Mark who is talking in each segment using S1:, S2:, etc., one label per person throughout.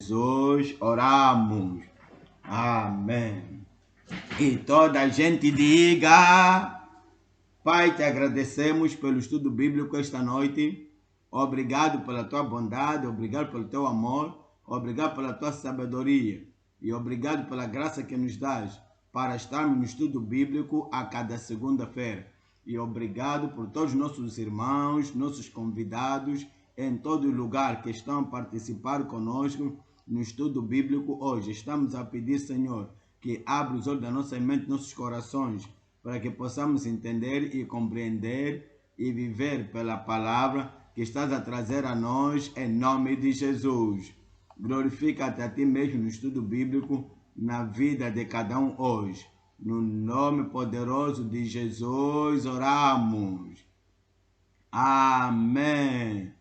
S1: Jesus, oramos. Amém. E toda a gente diga: Pai, te agradecemos pelo estudo bíblico esta noite. Obrigado pela tua bondade, obrigado pelo teu amor, obrigado pela tua sabedoria e obrigado pela graça que nos dás para estarmos no estudo bíblico a cada segunda-feira. E obrigado por todos os nossos irmãos, nossos convidados em todo lugar que estão a participar conosco no estudo bíblico hoje. Estamos a pedir, Senhor, que abra os olhos da nossa mente, nossos corações, para que possamos entender e compreender e viver pela palavra que estás a trazer a nós, em nome de Jesus. Glorifica-te a ti mesmo no estudo bíblico, na vida de cada um hoje. No nome poderoso de Jesus oramos. Amém.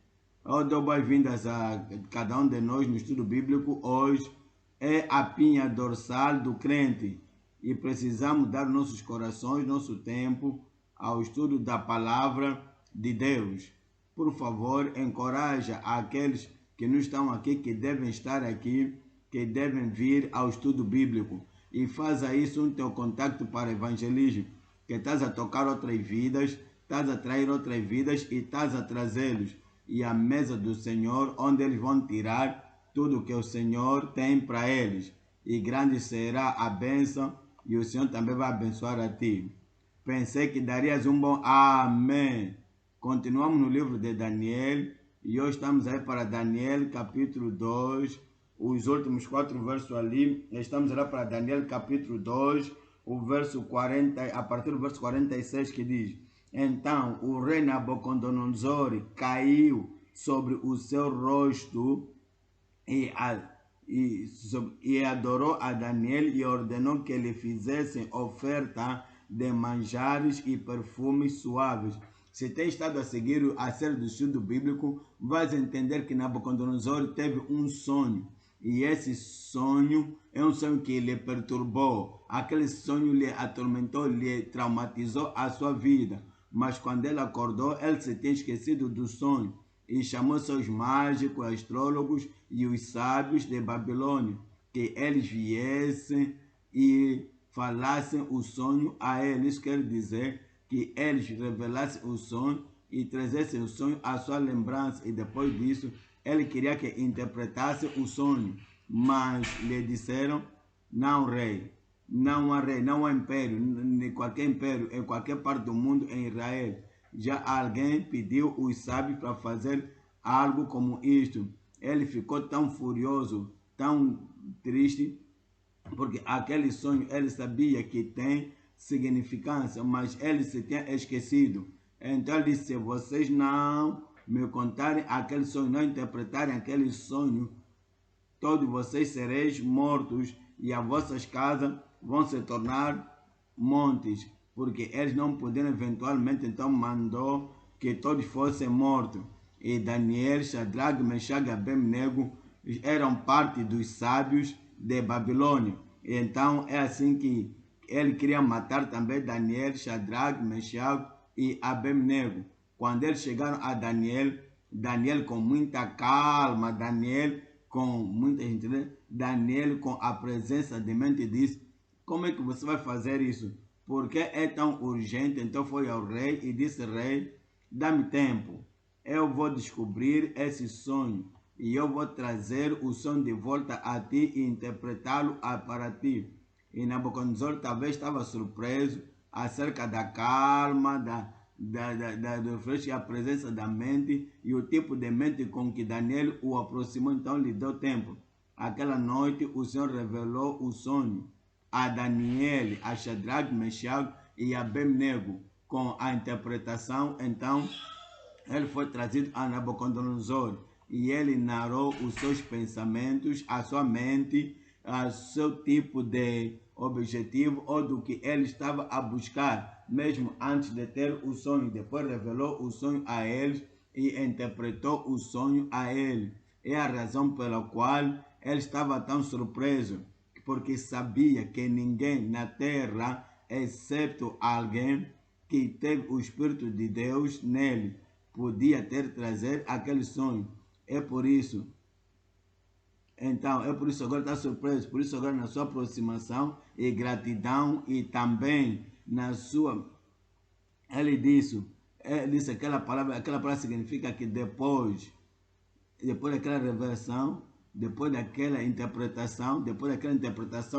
S1: Eu dou boas-vindas a cada um de nós no estudo bíblico. Hoje é a pinha dorsal do crente e precisamos dar nossos corações, nosso tempo ao estudo da palavra de Deus. Por favor, encoraja aqueles que não estão aqui, que devem estar aqui, que devem vir ao estudo bíblico. E faça isso um teu contato para evangelismo, que estás a tocar outras vidas, estás a atrair outras vidas e estás a trazê-los. E a mesa do Senhor, onde eles vão tirar tudo que o Senhor tem para eles. E grande será a bênção, e o Senhor também vai abençoar a ti. Pensei que darias um bom amém. Continuamos no livro de Daniel, e hoje estamos aí para Daniel capítulo 2, os últimos 4 versos ali. Estamos lá para Daniel capítulo 2, o verso 40, a partir do verso 46, que diz: Então o rei Nabucodonosor caiu sobre o seu rosto e adorou a Daniel e ordenou que lhe fizessem oferta de manjares e perfumes suaves. Se tem estado a seguir a série do estudo bíblico, vais entender que Nabucodonosor teve um sonho. E esse sonho é um sonho que lhe perturbou. Aquele sonho lhe atormentou, lhe traumatizou a sua vida. Mas quando ele acordou, ele se tinha esquecido do sonho e chamou seus mágicos, astrólogos e os sábios de Babilônia, que eles viessem e falassem o sonho a eles. Isso quer dizer que eles revelassem o sonho e trazessem o sonho à sua lembrança. E depois disso, ele queria que interpretasse o sonho. Mas lhe disseram: não, rei, não há rei, não há império, nem qualquer império, em qualquer parte do mundo, em Israel. Já alguém pediu os sábios para fazer algo como isto. Ele ficou tão furioso, tão triste, porque aquele sonho ele sabia que tem significância, mas ele se tinha esquecido. Então ele disse: se vocês não me contarem aquele sonho, não interpretarem aquele sonho, todos vocês sereis mortos e as vossas casas vão se tornar montes, porque eles não puderam eventualmente, então mandou que todos fossem mortos. E Daniel, Shadrach, Meshach e Abednego eram parte dos sábios de Babilônia. E então é assim que ele queria matar também Daniel, Shadrach, Meshach e Abednego. Quando eles chegaram a Daniel, Daniel com muita calma, Daniel com muita gentileza, Daniel com a presença de mente disse: como é que você vai fazer isso? Porque é tão urgente? Então foi ao rei e disse: rei, dá-me tempo, eu vou descobrir esse sonho e eu vou trazer o sonho de volta a ti e interpretá-lo para ti. E Nabucodonosor talvez estava surpreso acerca da calma, do fresco e a presença da mente e o tipo de mente com que Daniel o aproximou. Então lhe deu tempo. Aquela noite o Senhor revelou o sonho a Daniel, a Shadrach, Meshach e a Abednego com a interpretação. Então ele foi trazido a Nabucodonosor e ele narrou os seus pensamentos, a sua mente, o seu tipo de objetivo ou do que ele estava a buscar, mesmo antes de ter o sonho. Depois revelou o sonho a eles e interpretou o sonho a ele. É a razão pela qual ele estava tão surpreso, porque sabia que ninguém na terra, exceto alguém que teve o Espírito de Deus nele, podia trazer aquele sonho. É por isso Então, é por isso agora está surpreso, por isso agora na sua aproximação e gratidão e também na sua, ele disse aquela palavra significa que depois daquela revelação, depois daquela interpretação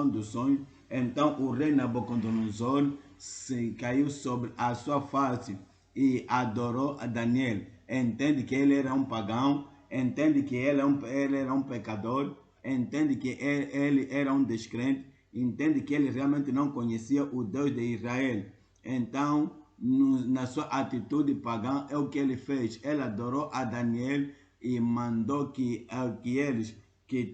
S1: do sonho, então o rei Nabucodonosor se caiu sobre a sua face e adorou a Daniel. Entende que ele era um pagão, entende que ele era um pecador, entende que ele era um descrente, entende que ele realmente não conhecia o Deus de Israel. Então, na sua atitude pagã, é o que ele fez. Ele adorou a Daniel e mandou que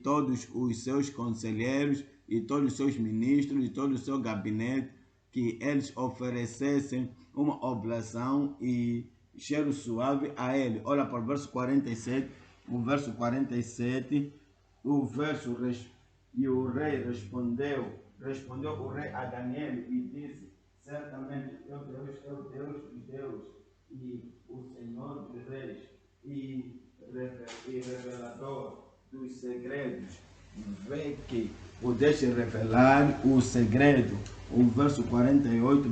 S1: todos os seus conselheiros e todos os seus ministros e todo o seu gabinete, que eles oferecessem uma oblação e cheiro suave a ele. Olha para o verso 47, o verso 47, e o rei respondeu o rei a Daniel e disse, certamente teu Deus é o Deus dos deuses e o Senhor dos reis e revelador dos segredos. Vê que pudeste revelar o segredo. O verso 48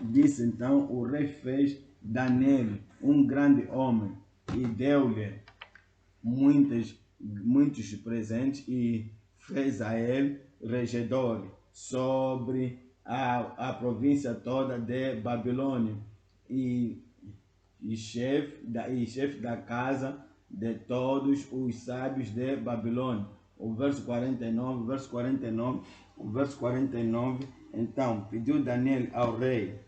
S1: disse então, o rei fez Daniel um grande homem e deu-lhe muitos presentes e fez a ele regedor sobre a província toda de Babilônia e chefe da casa de todos os sábios de Babilônia. O verso 49, então pediu Daniel ao rei.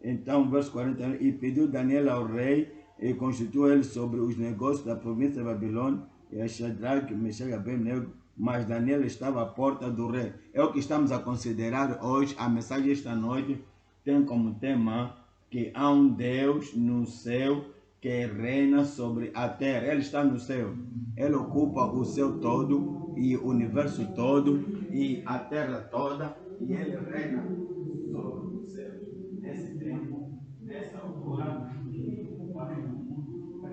S1: Então, verso 49, e pediu Daniel ao rei e constituiu ele sobre os negócios da província de Babilônia e a Shadraque, Meshach e Abednego, mas Daniel estava à porta do rei. É o que estamos a considerar hoje. A mensagem esta noite tem como tema que há um Deus no céu que reina sobre a terra. Ele está no céu. Ele ocupa o céu todo e o universo todo e a terra toda e ele reina sobre os céus. Nesse tempo, nessa altura, que ocupava o mundo,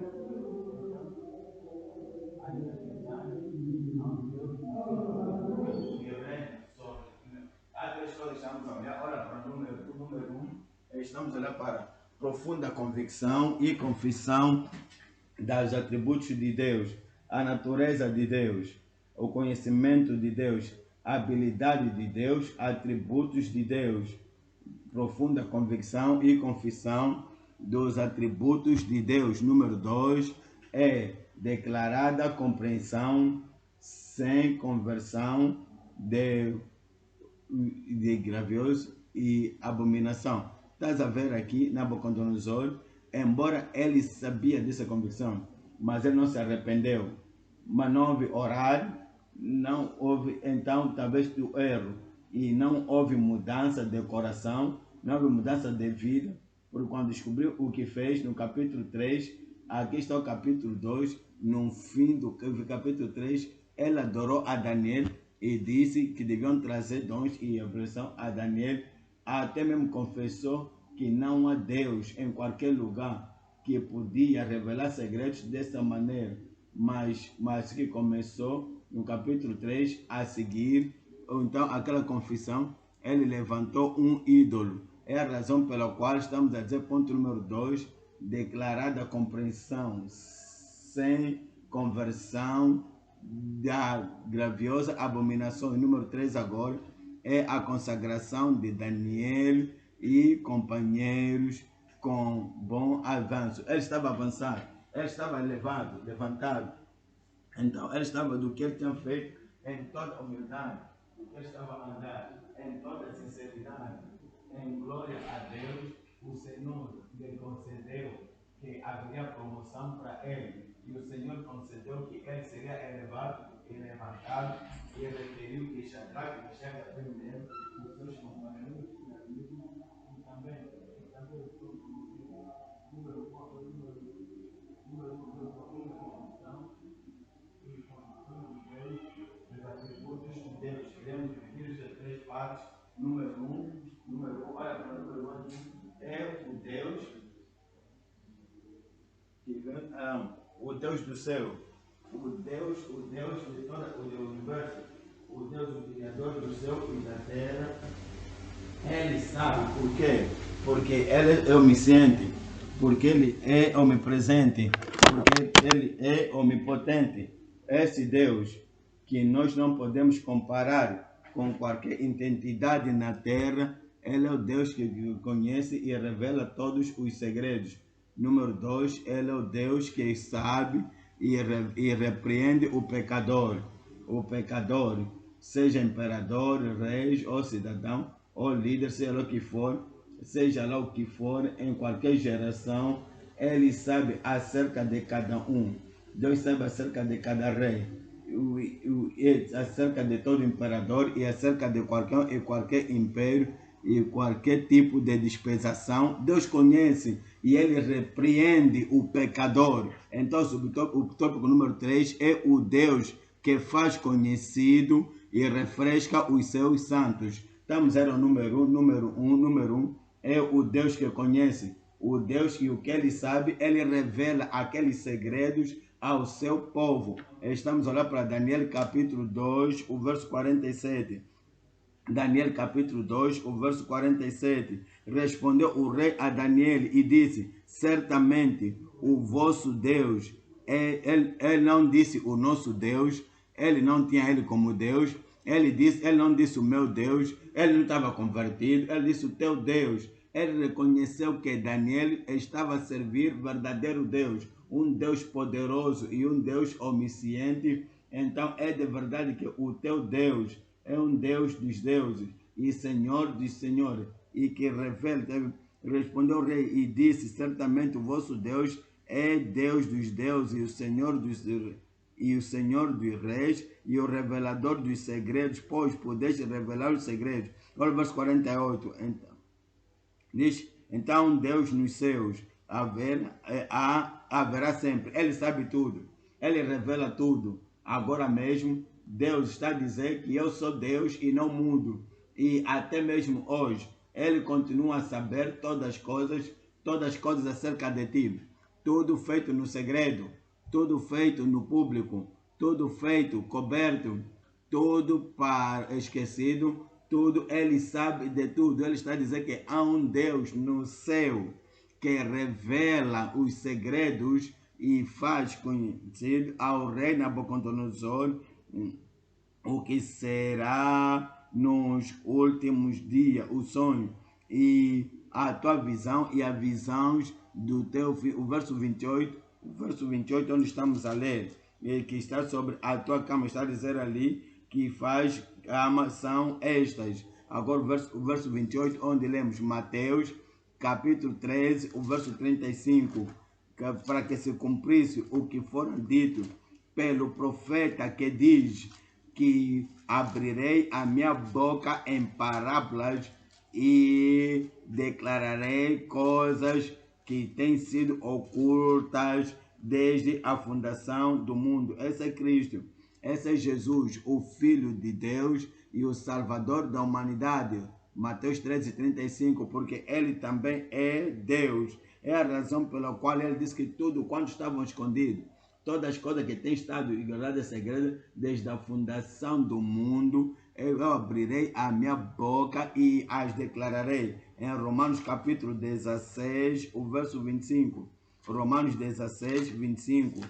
S1: ainda há três coisas que estamos a olhar. Olha para o número 1. Estamos a olhar para profunda convicção e confissão dos atributos de Deus, a natureza de Deus, o conhecimento de Deus, a habilidade de Deus, atributos de Deus, profunda convicção e confissão dos atributos de Deus. Número 2 é declarada compreensão sem conversão de gravioso e abominação. Estás a ver aqui, Nabucodonosor, embora ele sabia dessa convicção, mas ele não se arrependeu. Mas não houve orar, não houve, então, talvez o erro, e não houve mudança de coração, não houve mudança de vida, porque quando descobriu o que fez no capítulo 3, aqui está o capítulo 2, no fim do capítulo 3, ele adorou a Daniel e disse que deviam trazer dons e revelação a Daniel. Até mesmo confessou que não há Deus em qualquer lugar que podia revelar segredos dessa maneira, mas que começou no capítulo 3 a seguir, ou então aquela confissão, ele levantou um ídolo. É a razão pela qual estamos a dizer, ponto número 2, declarada compreensão sem conversão da graviosa abominação. E número 3 agora é a consagração de Daniel e companheiros com bom avanço. Ele estava avançado, ele estava levantado. Então, ele estava do que ele tinha feito em toda humildade, do que ele estava a andar em toda sinceridade, em glória a Deus. O Senhor lhe concedeu que haveria promoção para ele, e o Senhor concedeu que ele seria elevado e levantado, e referiu que Shadraque, Meshach e Abednego, os seus companheiros e amigos, e também queremos dividir as três partes. Número 1, olha para o número 1, é o Deus o Deus do céu, o Deus de todo o universo, o Deus, o Criador do céu e da terra, Ele sabe por quê? Porque Ele é onisciente, porque Ele é onipresente, porque Ele é onipotente. Esse Deus que nós não podemos comparar com qualquer entidade na terra, Ele é o Deus que conhece e revela todos os segredos. Número 2, Ele é o Deus que sabe e repreende o pecador. O pecador, seja imperador, rei ou cidadão, ou líder, seja lá o que for, seja lá o que for, em qualquer geração, Ele sabe acerca de cada um. Deus sabe acerca de cada rei, acerca de todo imperador e acerca de qualquer império e qualquer tipo de dispensação. Deus conhece e Ele repreende o pecador. Então, o tópico número 3 é o Deus que faz conhecido e refresca os seus santos. Estamos no número um é o Deus que conhece. O Deus que o que Ele sabe, Ele revela aqueles segredos ao seu povo. Estamos a olhar para Daniel capítulo 2, o verso 47. Daniel capítulo 2, o verso 47. Respondeu o rei a Daniel e disse: certamente o vosso Deus, ele não disse o nosso Deus, ele não tinha ele como Deus, ele não disse o meu Deus, ele não estava convertido, ele disse o teu Deus. Ele reconheceu que Daniel estava a servir verdadeiro Deus, um Deus poderoso e um Deus onisciente. Então é de verdade que o teu Deus é um Deus dos deuses e Senhor dos senhores, e que revela. Respondeu o rei e disse: certamente o vosso Deus é Deus dos deuses e o Senhor dos reis e o revelador dos segredos, pois podeis revelar os segredos. Olha o verso 48. Diz: então Deus nos céus haverá sempre. Ele sabe tudo, Ele revela tudo. Agora mesmo Deus está a dizer que eu sou Deus e não mudo. E até mesmo hoje Ele continua a saber todas as coisas acerca de ti. Tudo feito no segredo, tudo feito no público, tudo feito coberto, tudo esquecido. Tudo, Ele sabe de tudo. Ele está a dizer que há um Deus no céu que revela os segredos e faz conhecido ao rei Nabucodonosor o que será nos últimos dias, o sonho e a tua visão e as visões do teu filho. O verso 28, onde estamos a ler, que está sobre a tua cama, está a dizer ali que faz cama são estas. Agora o verso 28, onde lemos Mateus capítulo 13, o verso 35, para que se cumprisse o que fora dito pelo profeta, que diz que abrirei a minha boca em parábolas e declararei coisas que têm sido ocultas desde a fundação do mundo. Esse é Cristo, esse é Jesus, o Filho de Deus e o Salvador da humanidade. Mateus 13:35, porque Ele também é Deus. É a razão pela qual Ele disse que tudo quanto estavam escondidos, todas as coisas que têm estado guardadas segredas desde a fundação do mundo, eu abrirei a minha boca e as declararei. Em Romanos capítulo 16, o verso 25. Romanos 16, 25.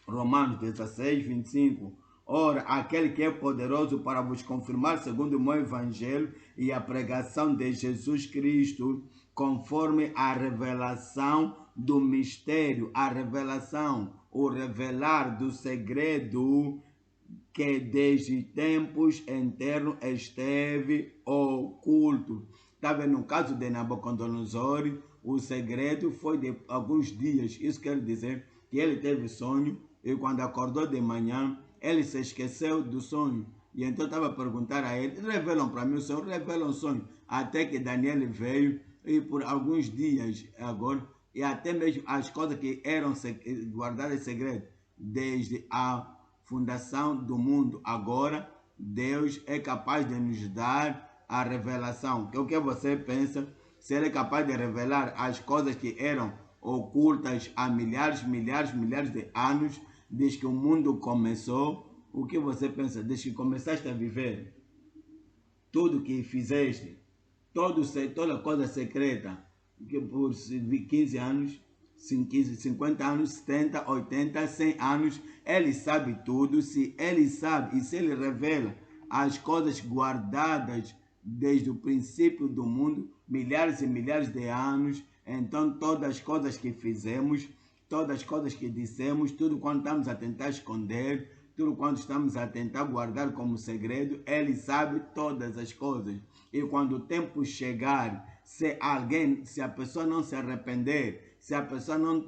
S1: Romanos 16, 25. Ora, aquele que é poderoso para vos confirmar segundo o meu evangelho e a pregação de Jesus Cristo, conforme a revelação do mistério, a revelação, o revelar do segredo que desde tempos eternos esteve oculto. Está vendo? No caso de Nabucodonosor, o segredo foi de alguns dias. Isso quer dizer que ele teve sonho e quando acordou de manhã, ele se esqueceu do sonho. E então estava a perguntar a ele: revelam para mim o sonho, revelam o sonho. Até que Daniel veio e por alguns dias agora, e até mesmo as coisas que eram guardadas em segredo desde a fundação do mundo, agora Deus é capaz de nos dar a revelação. O que você pensa? Se Ele é capaz de revelar as coisas que eram ocultas há milhares de anos, desde que o mundo começou. O que você pensa? Desde que começaste a viver, tudo que fizeste, toda coisa secreta, que por 15 anos, 50 anos, 70, 80, 100 anos, ele sabe tudo. Se ele sabe e se ele revela as coisas guardadas desde o princípio do mundo, milhares e milhares de anos, então todas as coisas que fizemos, todas as coisas que dissemos, tudo quando estamos a tentar esconder, tudo quando estamos a tentar guardar como segredo, ele sabe todas as coisas. E quando o tempo chegar, se a pessoa não se arrepender, se a pessoa não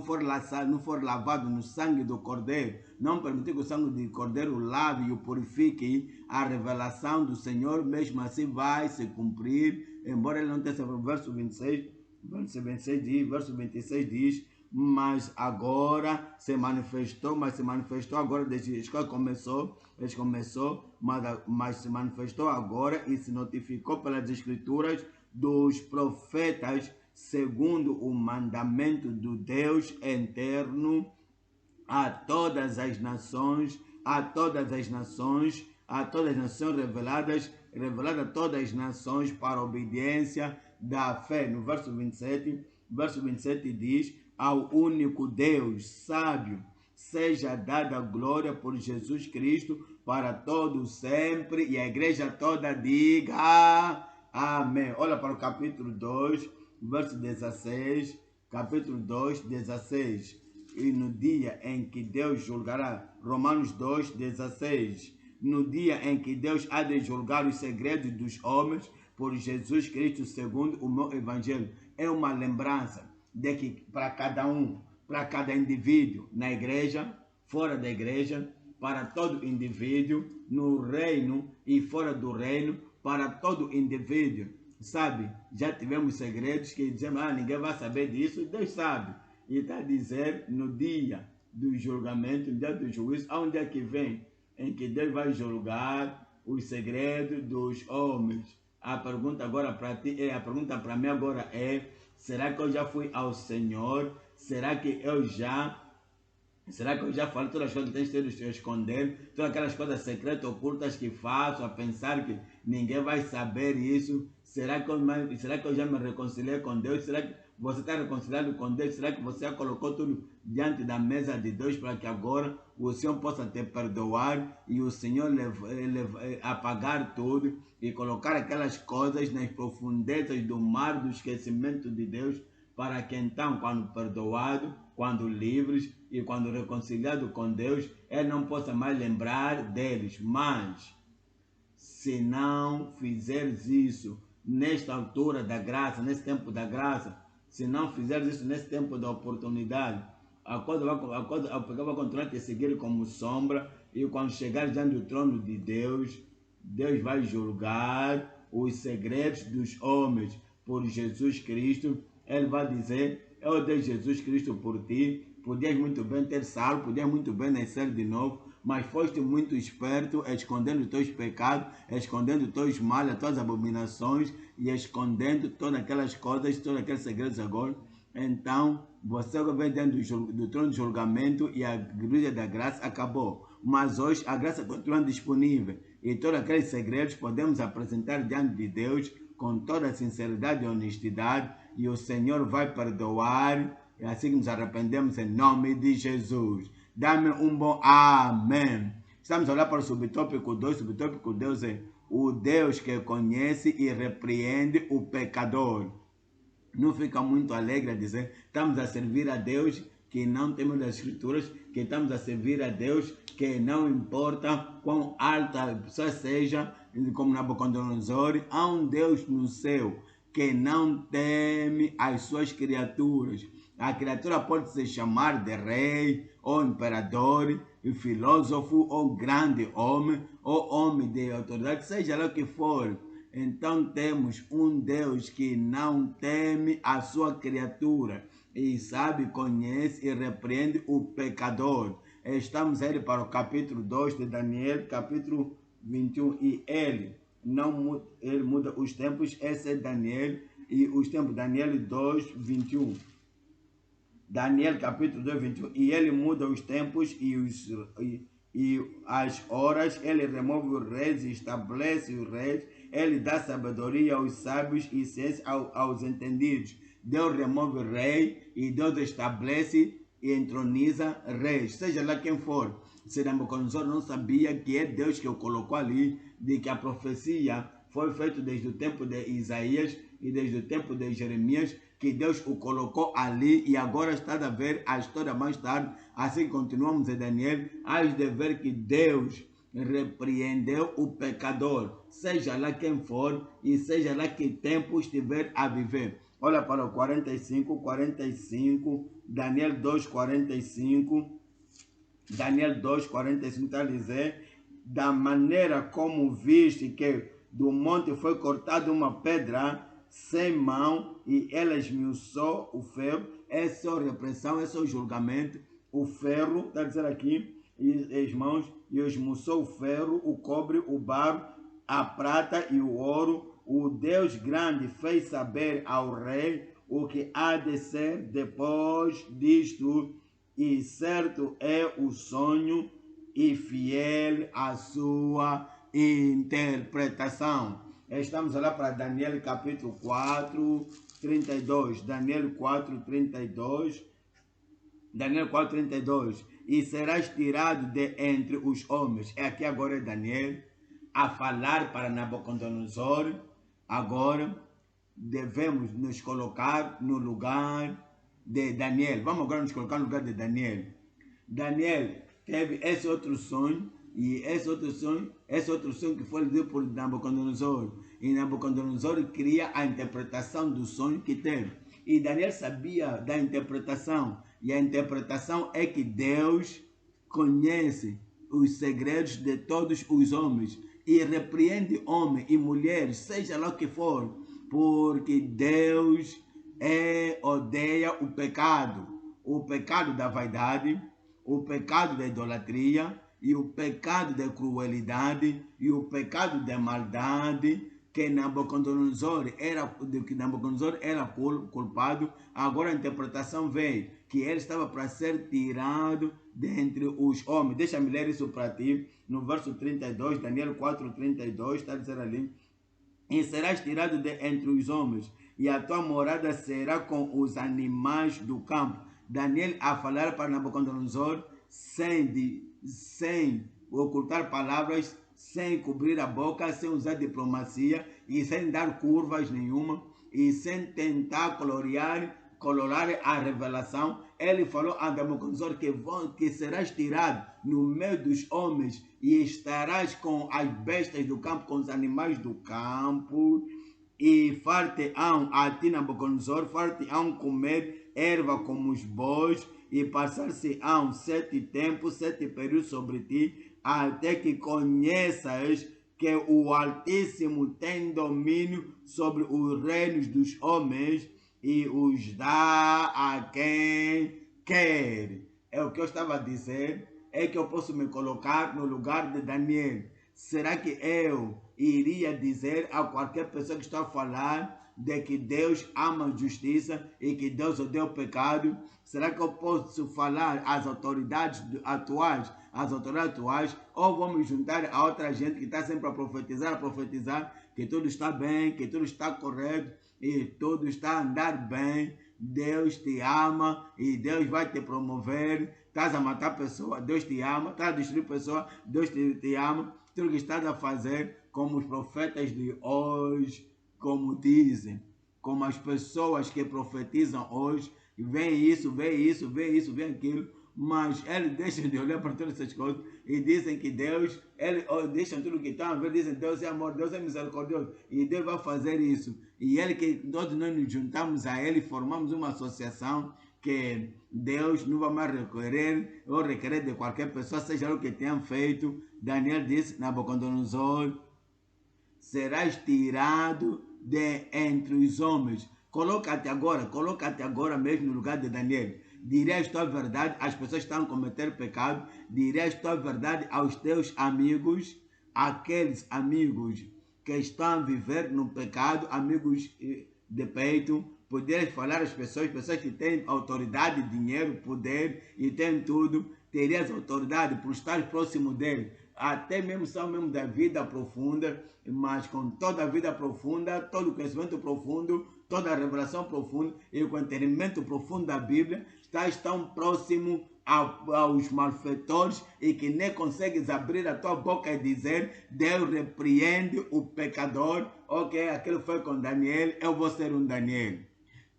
S1: for lavado no sangue do Cordeiro, não permitir que o sangue do Cordeiro lave e o purifique, a revelação do Senhor mesmo assim vai se cumprir, embora ele não tenha verso 26 diz, verso 26 diz, mas se manifestou agora, desde que começou, mas se manifestou agora e se notificou pelas escrituras dos profetas, segundo o mandamento do Deus eterno, a todas as nações revelada a todas as nações para a obediência da fé. No verso 27 diz, ao único Deus sábio seja dada a glória por Jesus Cristo para todos sempre, e a igreja toda diga amém. Olha para o capítulo 2, verso 16, capítulo 2, 16. E no dia em que Deus julgará, Romanos 2, 16, no dia em que Deus há de julgar os segredos dos homens por Jesus Cristo, segundo o meu evangelho. É uma lembrança de que para cada indivíduo, na igreja, fora da igreja, para todo indivíduo, no reino e fora do reino, para todo indivíduo, sabe? Já tivemos segredos que dizemos, ninguém vai saber disso, Deus sabe. E está a dizer, no dia do julgamento, no dia do juízo, aonde é que vem? Em que Deus vai julgar os segredos dos homens. A pergunta agora para ti, a pergunta para mim agora é, será que eu já fui ao Senhor? Será que eu já falei todas as coisas que tenho de esconder? Todas aquelas coisas secretas, ocultas que faço, a pensar que ninguém vai saber isso? Será que eu já me reconciliei com Deus? Será que você está reconciliado com Deus? Será que você já colocou tudo diante da mesa de Deus para que agora o Senhor possa te perdoar e o Senhor apagar tudo e colocar aquelas coisas nas profundezas do mar do esquecimento de Deus, para que então, quando perdoado, quando livres e quando reconciliado com Deus, ele não possa mais lembrar deles. Mas, se não fizeres isso nesta altura da graça, nesse tempo da graça, se não fizeres isso nesse tempo da oportunidade, a coisa vai continuar a te seguir como sombra, e quando chegar diante do trono de Deus, Deus vai julgar os segredos dos homens por Jesus Cristo. Ele vai dizer, eu dei Jesus Cristo por ti, podias muito bem ter salvo, podias muito bem nascer de novo, mas foste muito esperto, escondendo os teus pecados, escondendo os teus males, as tuas abominações, e escondendo todas aquelas coisas, todos aqueles segredos agora. Então, você vem dentro do trono de julgamento e a igreja da graça acabou. Mas hoje a graça continua disponível e todos aqueles segredos podemos apresentar diante de Deus com toda a sinceridade e honestidade, e o Senhor vai perdoar, e assim que nos arrependemos em nome de Jesus. Dá-me um bom amém. Estamos a olhar para o subtópico 2. O subtópico 2 é o Deus que conhece e repreende o pecador. Não fica muito alegre a dizer, estamos a servir a Deus que não temos as escrituras, que estamos a servir a Deus que não importa quão alta a pessoa seja, como Nabucodonosor, há um Deus no céu que não teme as suas criaturas. A criatura pode se chamar de rei, ou imperador, filósofo, ou grande homem, ou homem de autoridade, seja lá o que for. Então temos um Deus que não teme a sua criatura e sabe, conhece e repreende o pecador. Estamos aí para o capítulo 2 de Daniel, capítulo 21, e ele muda os tempos. Esse é Daniel, e os tempos, Daniel 2, 21. Daniel capítulo 2, 21. E ele muda os tempos e as horas, ele remove os reis e estabelece os reis, ele dá sabedoria aos sábios e ciência aos entendidos. Deus remove o rei e Deus estabelece e entroniza reis, seja lá quem for. Se Nabucodonosor não sabia que é Deus que o colocou ali, de que a profecia foi feita desde o tempo de Isaías e desde o tempo de Jeremias, que Deus o colocou ali, e agora está a ver a história mais tarde, assim continuamos em Daniel, hás de ver que Deus repreendeu o pecador, seja lá quem for e seja lá que tempo estiver a viver. Olha para o 45, Daniel 2, 45, Daniel 2, 45 está a dizer, da maneira como viste que do monte foi cortada uma pedra sem mão e ela esmiuçou o ferro, essa é a repressão, esse é o julgamento, o ferro, está a dizer aqui, e as mãos, e esmiuçou o ferro, o cobre, o barro, a prata e o ouro, o Deus grande fez saber ao rei o que há de ser depois disto, e certo é o sonho e fiel a sua interpretação. Estamos lá para Daniel capítulo 4, 32. Daniel 4, 32. Daniel 4, 32. E serás tirado de entre os homens. Aqui agora é Daniel a falar para Nabucodonosor. Agora devemos nos colocar no lugar de Daniel. Vamos agora nos colocar no lugar de Daniel. Daniel teve esse outro sonho, e esse outro sonho que foi lido por Nabucodonosor. E Nabucodonosor cria a interpretação do sonho que teve. E Daniel sabia da interpretação. E a interpretação é que Deus conhece os segredos de todos os homens e repreende homem e mulher, seja lá o que for, porque Deus odeia o pecado da vaidade, o pecado da idolatria e o pecado da crueldade e o pecado da maldade que Nabucodonosor era culpado. Agora a interpretação veio que ele estava para ser tirado dentre os homens. Deixa-me ler isso para ti no verso 32, Daniel 4, 32, está a dizer ali: e serás tirado de entre os homens, e a tua morada será com os animais do campo. Daniel a falar para Nabucodonosor sem ocultar palavras, sem cobrir a boca, sem usar diplomacia e sem dar curvas nenhuma e sem tentar colorar a revelação. Ele falou a Nabucodonosor que serás tirado no meio dos homens e estarás com as bestas do campo, com os animais do campo, e far-te-ão a ti, Nabucodonosor, far-te-ão comer erva como os bois, e passar-se-ão 7 tempos, 7 períodos sobre ti, até que conheças que o Altíssimo tem domínio sobre os reinos dos homens e os dá a quem quer. É o que eu estava a dizer, é que eu posso me colocar no lugar de Daniel. Será que eu iria dizer a qualquer pessoa que está a falar de que Deus ama a justiça e que Deus odeia o pecado? Será que eu posso falar às autoridades atuais, ou vou me juntar a outra gente que está sempre a profetizar que tudo está bem, que tudo está correto e tudo está a andar bem? Deus te ama e Deus vai te promover. Estás a matar pessoa, Deus te ama. Estás a destruir pessoa, Deus te ama. Tudo que estás a fazer, como os profetas de hoje, como dizem, como as pessoas que profetizam hoje, vem isso, vem aquilo, mas eles deixam de olhar para todas essas coisas e dizem que Deus, eles deixam tudo que estão a ver, dizem Deus é amor, Deus é misericordioso e Deus vai fazer isso. E ele que todos nós nos juntamos a ele, formamos uma associação que Deus não vai mais requerer de qualquer pessoa, seja o que tenham feito. Daniel disse, Nabucodonosor, serás tirado de entre os homens. Coloca-te agora mesmo no lugar de Daniel. Dirás tua verdade às pessoas que estão a cometer pecado. Dirás tua verdade aos teus amigos, aqueles amigos que estão a viver no pecado, amigos de peito, poderes falar às pessoas que têm autoridade, dinheiro, poder e têm tudo, terias autoridade por estar próximo dele. Até mesmo são mesmo da vida profunda, mas com toda a vida profunda, todo o conhecimento profundo, toda a revelação profunda e o entendimento profundo da Bíblia, estás tão próximo aos malfeitores e que nem consegues abrir a tua boca e dizer: Deus repreende o pecador. Ok, aquilo foi com Daniel, eu vou ser um Daniel.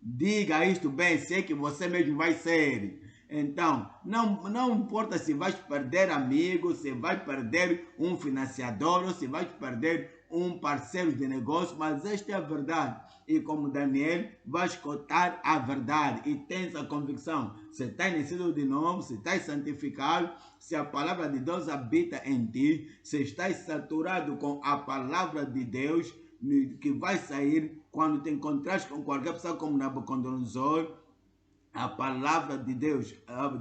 S1: Diga isto bem, sei que você mesmo vai ser. Então, não importa se vais perder amigos, se vais perder um financiador, ou se vais perder um parceiro de negócio, mas esta é a verdade. E como Daniel, vais contar a verdade e tens a convicção. Se estás nascido de novo, se estás santificado, se a palavra de Deus habita em ti, se estás saturado com a palavra de Deus, que vai sair quando te encontrares com qualquer pessoa como Nabucodonosor, a palavra de Deus.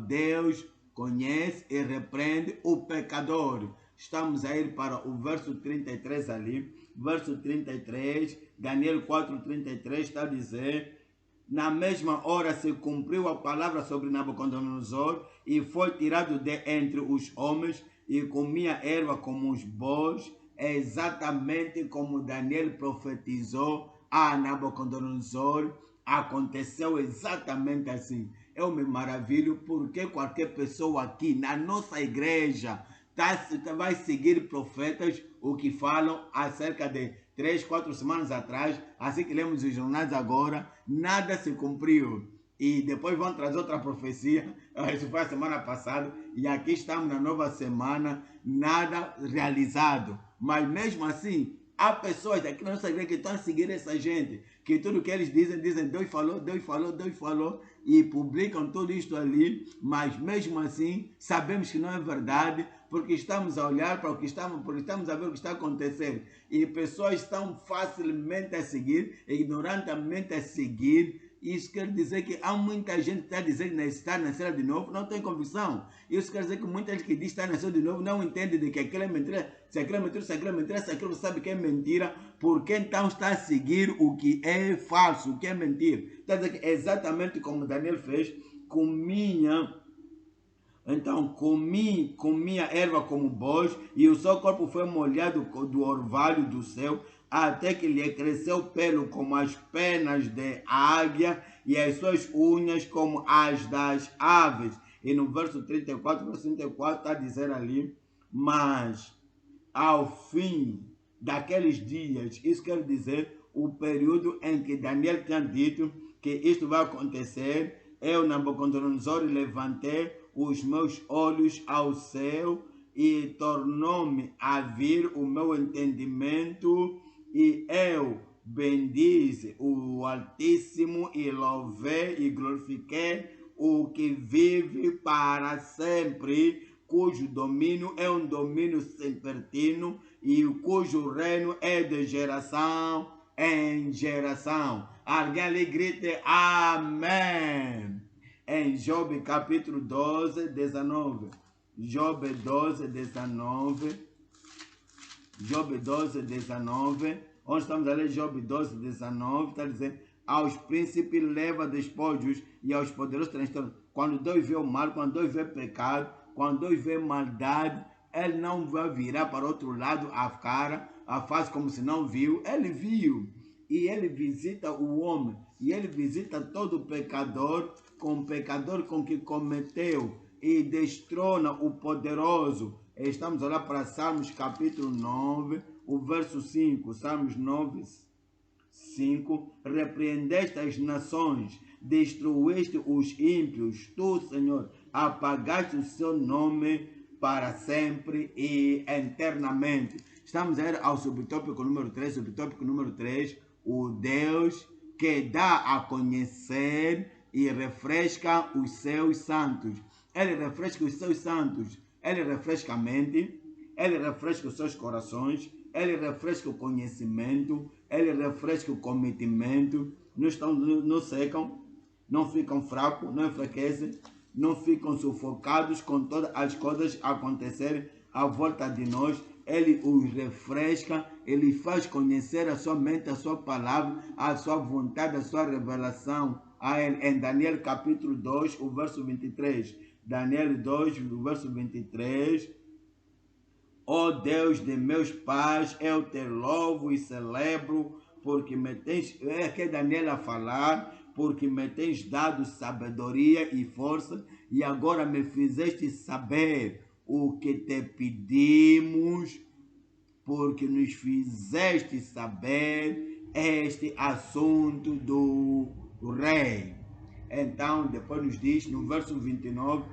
S1: Deus conhece e repreende o pecador. Estamos a ir para o verso 33 ali. Verso 33, Daniel 4:33 está a dizer: na mesma hora se cumpriu a palavra sobre Nabucodonosor e foi tirado de entre os homens e comia erva como os bois, exatamente como Daniel profetizou a Nabucodonosor. Aconteceu exatamente assim. Eu me maravilho porque qualquer pessoa aqui na nossa igreja vai seguir profetas o que falam acerca de 3, 4 semanas atrás, assim que lemos os jornais agora, nada se cumpriu. E depois vão trazer outra profecia, isso foi a semana passada, e aqui estamos na nova semana, nada realizado. Mas mesmo assim, há pessoas daqui na nossa igreja que estão a seguir essa gente, que tudo que eles dizem, Deus falou, Deus falou, Deus falou, e publicam tudo isto ali, mas mesmo assim, sabemos que não é verdade, porque estamos a olhar para o que estamos a ver o que está a acontecer, e pessoas estão facilmente a seguir, ignorantemente a seguir. Isso quer dizer que há muita gente que está dizendo que está nascendo de novo, não tem convicção. Isso quer dizer que muita gente que diz que está nascendo de novo não entende de que aquilo é mentira. Se aquilo é mentira, se aquilo é mentira, se aquilo sabe que é mentira, porque então está a seguir o que é falso, o que é mentira. Está a dizer que exatamente como Daniel fez, comia erva como bois, e o seu corpo foi molhado do orvalho do céu, até que lhe cresceu pelo como as penas de águia, e as suas unhas como as das aves. E no verso 34 está a dizer ali: mas ao fim daqueles dias, isso quer dizer o período em que Daniel tinha dito que isto vai acontecer, eu, Nabucodonosor, levantei os meus olhos ao céu e tornou-me a vir o meu entendimento, e eu bendize o Altíssimo e louvei e glorifiquei o que vive para sempre, cujo domínio é um domínio sempertino e cujo reino é de geração em geração. Alguém ali grite amém. Em Job capítulo 12, 19. Job 12, 19. Job 12, 19. Onde estamos a ler Job 12, 19. Está dizendo: aos príncipes leva despojos e aos poderosos transtornos. Quando Deus vê o mal, quando Deus vê pecado, quando Deus vê maldade, Ele não vai virar para o outro lado a cara, a face como se não viu. Ele viu. E Ele visita o homem. E Ele visita todo pecador com que cometeu. E destrona o poderoso. Estamos a olhar para Salmos capítulo 9, o verso 5. Salmos 9, 5. Repreendeste as nações, destruíste os ímpios. Tu, Senhor, apagaste o seu nome para sempre e eternamente. Estamos a ir ao subtópico número 3. Subtópico número 3. O Deus que dá a conhecer e refresca os seus santos. Ele refresca os seus santos. Ele refresca a mente. Ele refresca os seus corações. Ele refresca o conhecimento. Ele refresca o cometimento. Não secam, não ficam fracos, não enfraquecem, não ficam sufocados com todas as coisas acontecerem à volta de nós. Ele os refresca ele faz conhecer a sua mente, a sua palavra, a sua vontade, a sua revelação a ele. Em Daniel capítulo 2, o verso 23. Daniel 2, o verso 23. Ó Deus de meus pais, eu te louvo e celebro, porque me tens, é que Daniel a falar, porque me tens dado sabedoria e força, e agora me fizeste saber o que te pedimos, porque nos fizeste saber este assunto do rei. Então, depois nos diz, no verso 29,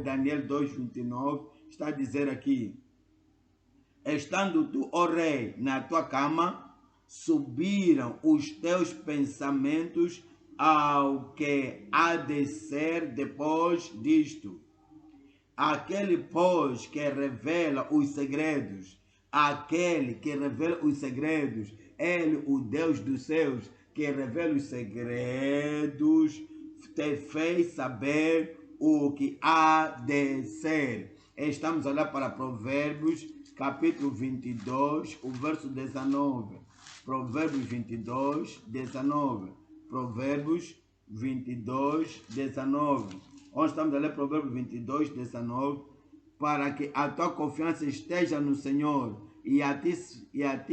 S1: Daniel 2, 29, está a dizer aqui: estando tu, ó rei, na tua cama, subiram os teus pensamentos ao que há de ser depois disto. Aquele, pois, que revela os segredos, ele, o Deus dos céus, que revela os segredos, te fez saber o que há de ser. Estamos a olhar para Provérbios, capítulo 22, o verso 19. Provérbios 22, 19. Provérbios 22, 19. Onde estamos a ler Provérbios 22, 19. Para que a tua confiança esteja no Senhor, e a ti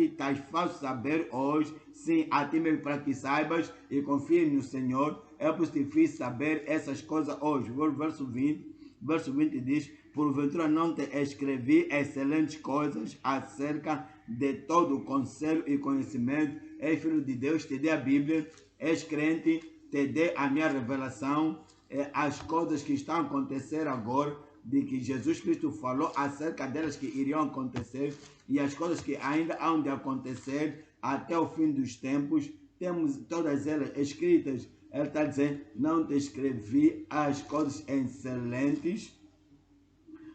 S1: te faço saber hoje, sim, a ti mesmo, para que saibas e confie no Senhor. Eu te fiz saber essas coisas hoje. Verso 20 diz: porventura não te escrevi excelentes coisas acerca de todo o conselho e conhecimento. És filho de Deus, te dei a Bíblia, és crente, te dei a minha revelação, as coisas que estão a acontecer agora, de que Jesus Cristo falou acerca delas que iriam acontecer, e as coisas que ainda hão de acontecer até o fim dos tempos, temos todas elas escritas. Ele está dizendo: não te escrevi as coisas excelentes.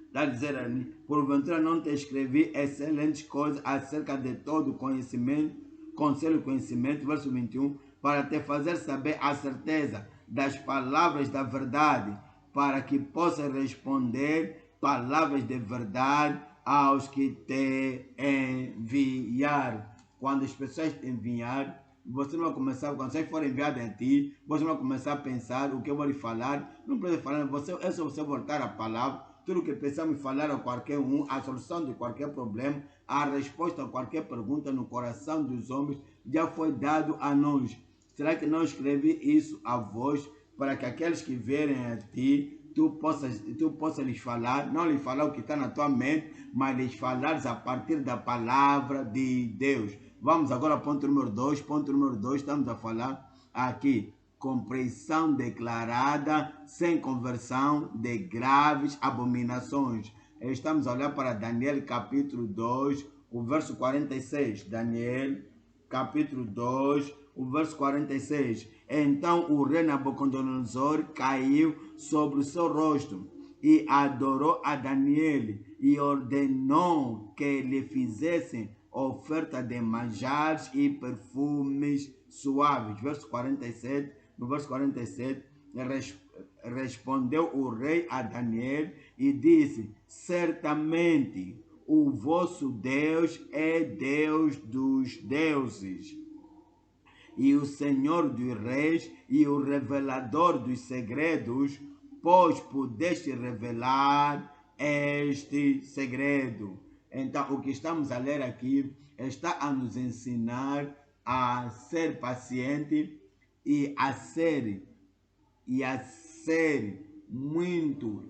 S1: Está dizendo: porventura não te escrevi excelentes coisas acerca de todo conhecimento, conselho e conhecimento. Verso 21, para te fazer saber a certeza das palavras da verdade, para que possa responder palavras de verdade aos que te enviar. Quando as pessoas te enviarem, você não vai começar, quando você for enviado a ti, você vai começar a pensar o que eu vou lhe falar. Não precisa falar, é só você voltar a palavra. Tudo que pensamos falar a qualquer um, a solução de qualquer problema, a resposta a qualquer pergunta no coração dos homens já foi dado a nós. Será que não escrevi isso a vós, para que aqueles que vierem a ti, tu possas lhes falar, não lhes falar o que está na tua mente, mas lhes falares a partir da palavra de Deus. Vamos agora ao ponto número 2. Ponto número 2, estamos a falar aqui: compreensão declarada sem conversão de graves abominações. Estamos a olhar para Daniel capítulo 2, o verso 46. Daniel capítulo 2, o verso 46. Então o rei Nabucodonosor caiu sobre o seu rosto e adorou a Daniel e ordenou que lhe fizessem oferta de manjares e perfumes suaves. Verso 47. No verso 47, respondeu o rei a Daniel e disse: certamente o vosso Deus é Deus dos deuses, e o Senhor dos reis, e o revelador dos segredos, pois pudeste revelar este segredo. Então, o que estamos a ler aqui está a nos ensinar a ser paciente e a ser muito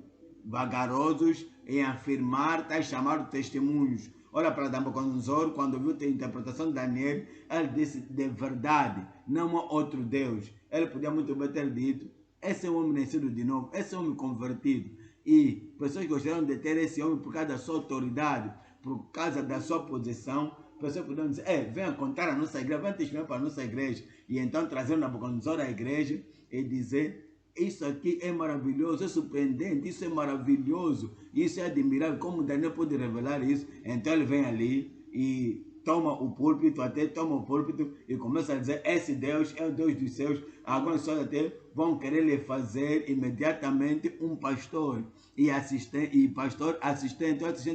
S1: vagarosos em afirmar tais chamados testemunhos. Olha para Nabucodonosor, quando viu a interpretação de Daniel, ele disse: de verdade, não há outro Deus. Ele podia muito bem ter dito: esse é um homem nascido de novo, esse é um homem convertido. E pessoas gostariam de ter esse homem por causa da sua autoridade, por causa da sua posição. Pessoas podiam dizer: venha contar a nossa igreja, venha testemunhar para a nossa igreja. E então trazer o Nabucodonosor à igreja e dizer: isso aqui é maravilhoso, é surpreendente, isso é maravilhoso, isso é admirável. Como Daniel pode revelar isso? Então ele vem ali e toma o púlpito e começa a dizer, esse Deus é o Deus dos céus. Algumas pessoas até vão querer lhe fazer imediatamente um pastor e assistente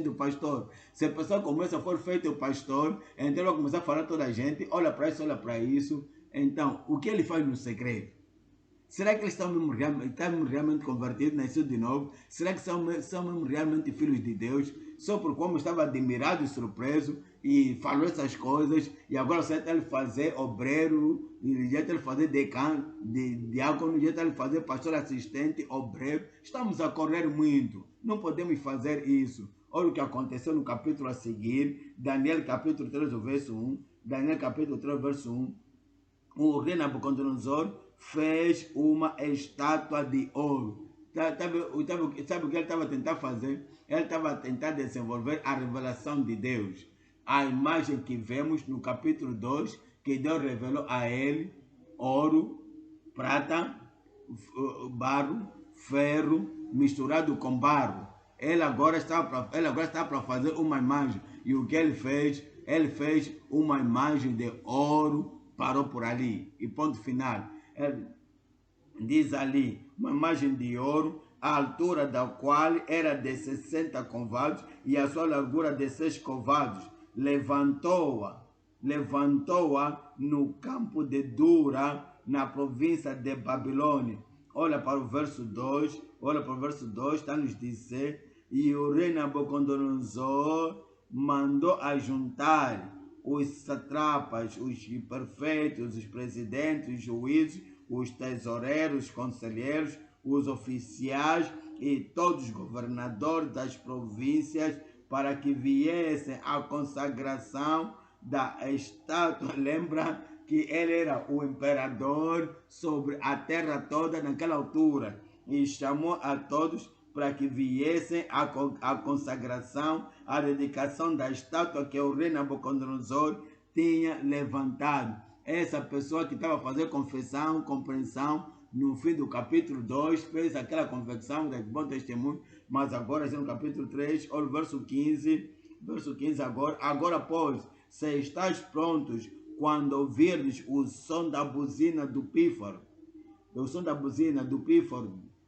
S1: do pastor. Se a pessoa começa a for feito o pastor, então ele vai começar a falar a toda a gente, olha para isso, olha para isso. Então, o que ele faz no segredo? Será que eles estão mesmo realmente convertidos, nascidos de novo? Será que são mesmo realmente filhos de Deus? Só por como estava admirado e surpreso e falou essas coisas, e agora você está ele fazer obreiro, e já está ele fazer decano, diácono, já está ele fazer pastor assistente, obreiro. Estamos a correr muito, não podemos fazer isso. Olha o que aconteceu no capítulo a seguir, Daniel capítulo 3, verso 1, Daniel capítulo 3, verso 1, o rei Nabucodonosor fez uma estátua de ouro. Sabe o que ele estava a tentar fazer? Ele estava a tentar desenvolver a revelação de Deus. A imagem que vemos no capítulo 2, que Deus revelou a ele, ouro, prata, barro, ferro, misturado com barro. Ele agora está para fazer uma imagem. E o que ele fez? Ele fez uma imagem de ouro, parou por ali. E ponto final. Ele diz ali, uma imagem de ouro, a altura da qual era de 60 côvados e a sua largura de 6 côvados. Levantou-a no campo de Dura, na província de Babilônia. Olha para o verso 2, está nos dizer, e o rei Nabucodonosor mandou ajuntar os satrapas, os prefeitos, os presidentes, os juízes, os tesoureiros, os conselheiros, os oficiais e todos os governadores das províncias para que viessem à consagração da estátua. Lembra que ele era o imperador sobre a terra toda naquela altura e chamou a todos para que viessem à consagração, à dedicação da estátua que o rei Nabucodonosor tinha levantado. Essa pessoa que estava a fazer confissão, compreensão, no fim do capítulo 2, fez aquela confissão de bom testemunho, mas agora, no capítulo 3, olha o verso 15 agora pois, se estáis prontos, quando ouvirdes o som da buzina do pífaro,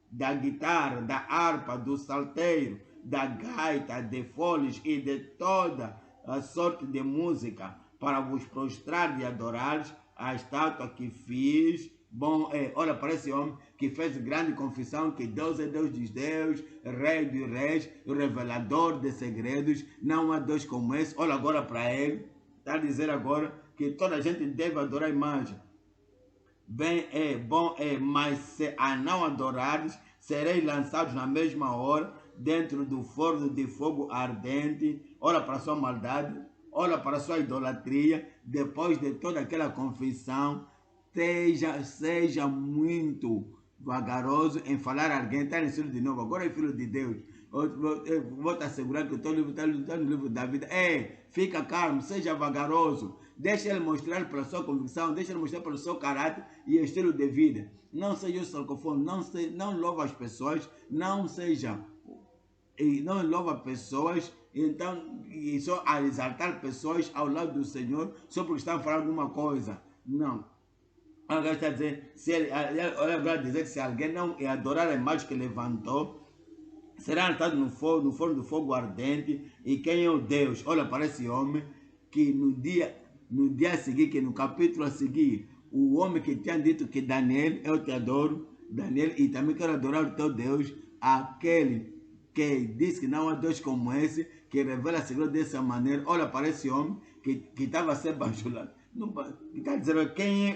S1: da guitarra, da harpa, do salteiro, da gaita, de foles e de toda a sorte de música, para vos prostrar e adorar a estátua que fiz. Bom, olha para esse homem que fez grande confissão que Deus é Deus dos deuses, Rei dos reis, revelador de segredos, não há Deus como esse. Olha agora para ele, está a dizer agora que toda a gente deve adorar a imagem. Bom é, mas se a não adorares, sereis lançados na mesma hora dentro do forno de fogo ardente. Olha para a sua maldade, olha para a sua idolatria. Depois de toda aquela confissão, seja muito vagaroso em falar a alguém. Está no de novo, agora é filho de Deus. Eu vou te assegurar que o teu livro está no livro da vida. Fica calmo, seja vagaroso. Deixa ele mostrar pela sua convicção, deixa ele mostrar pelo seu caráter e estilo de vida. Não seja o sarcofone, não louva as pessoas, não louva pessoas, então, e só a exaltar pessoas ao lado do Senhor, só porque estão falando alguma coisa. Não. Agora está a dizer, dizer que se alguém não adorar a imagem que levantou, será lançado no forno do fogo ardente. E quem é o Deus? Olha para esse homem que no dia a seguir, que no capítulo a seguir, o homem que tinha dito que Daniel, eu te adoro, Daniel, e também quero adorar o teu Deus, aquele que diz que não há Deus como esse, que revela segredo dessa maneira. Olha para esse homem que estava a ser bajulado. Está dizendo quem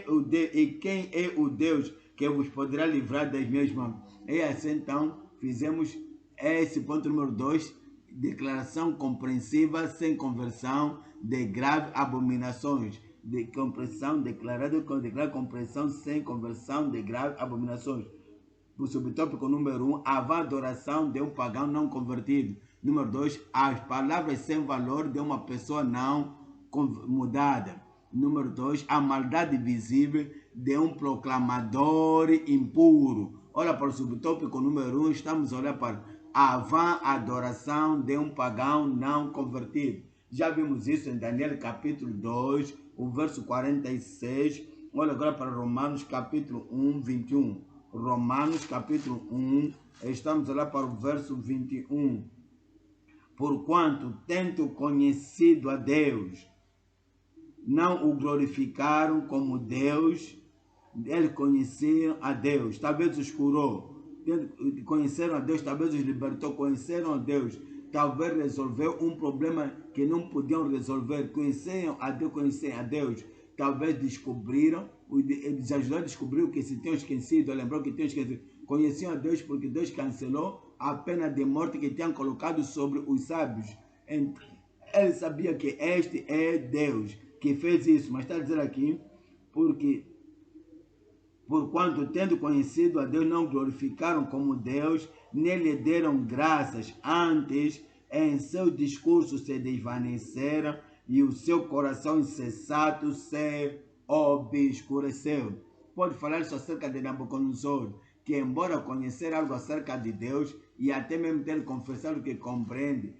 S1: é o Deus que vos poderá livrar das minhas mãos. E assim então fizemos esse ponto número 2, declaração compreensiva sem conversão de graves abominações. De compreensão declarar compreensão sem conversão de graves abominações. O subtópico número 1, a vã adoração de um pagão não convertido. Número 2, as palavras sem valor de uma pessoa não mudada. Número 2, a maldade visível de um proclamador impuro. Olha para o subtópico número 1, estamos a olhar para a vã adoração de um pagão não convertido. Já vimos isso em Daniel capítulo 2, o verso 46. Olha agora para Romanos capítulo 1, 21. Romanos capítulo 1, estamos lá para o verso 21. Porquanto, tendo conhecido a Deus, não o glorificaram como Deus. Eles conheceram a Deus, talvez os curou. Conheceram a Deus, talvez os libertou. Conheceram a Deus, talvez resolveu um problema que não podiam resolver. Conheceram a Deus, talvez descobriram, eles ajudaram a descobrir o que se tinham esquecido, lembrou que tinham esquecido. Conheciam a Deus porque Deus cancelou a pena de morte que tinham colocado sobre os sábios. Ele sabia que este é Deus que fez isso, mas está a dizer aqui, porque porquanto, tendo conhecido a Deus, não glorificaram como Deus, nem lhe deram graças, antes em seu discurso se desvaneceram e o seu coração insensato se obscureceu. Pode falar isso acerca de Nabucodonosor, que embora conhecer algo acerca de Deus e até mesmo ter confessado que compreende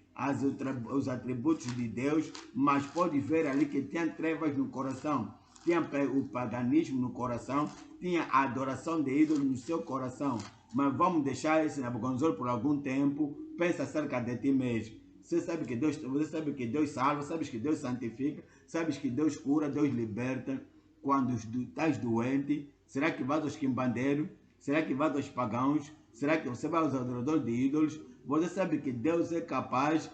S1: os atributos de Deus, mas pode ver ali que tinha trevas no coração, tinha o paganismo no coração, tinha a adoração de ídolos no seu coração. Mas vamos deixar esse Nabucodonosor por algum tempo. Pensa acerca de ti mesmo. Você sabe que Deus salva, sabes que Deus santifica, sabes que Deus cura, Deus liberta. Quando estás doente, será que vais aos quimbandeiros? Será que vais aos pagãos? Será que você vai aos adoradores de ídolos? Você sabe que Deus é capaz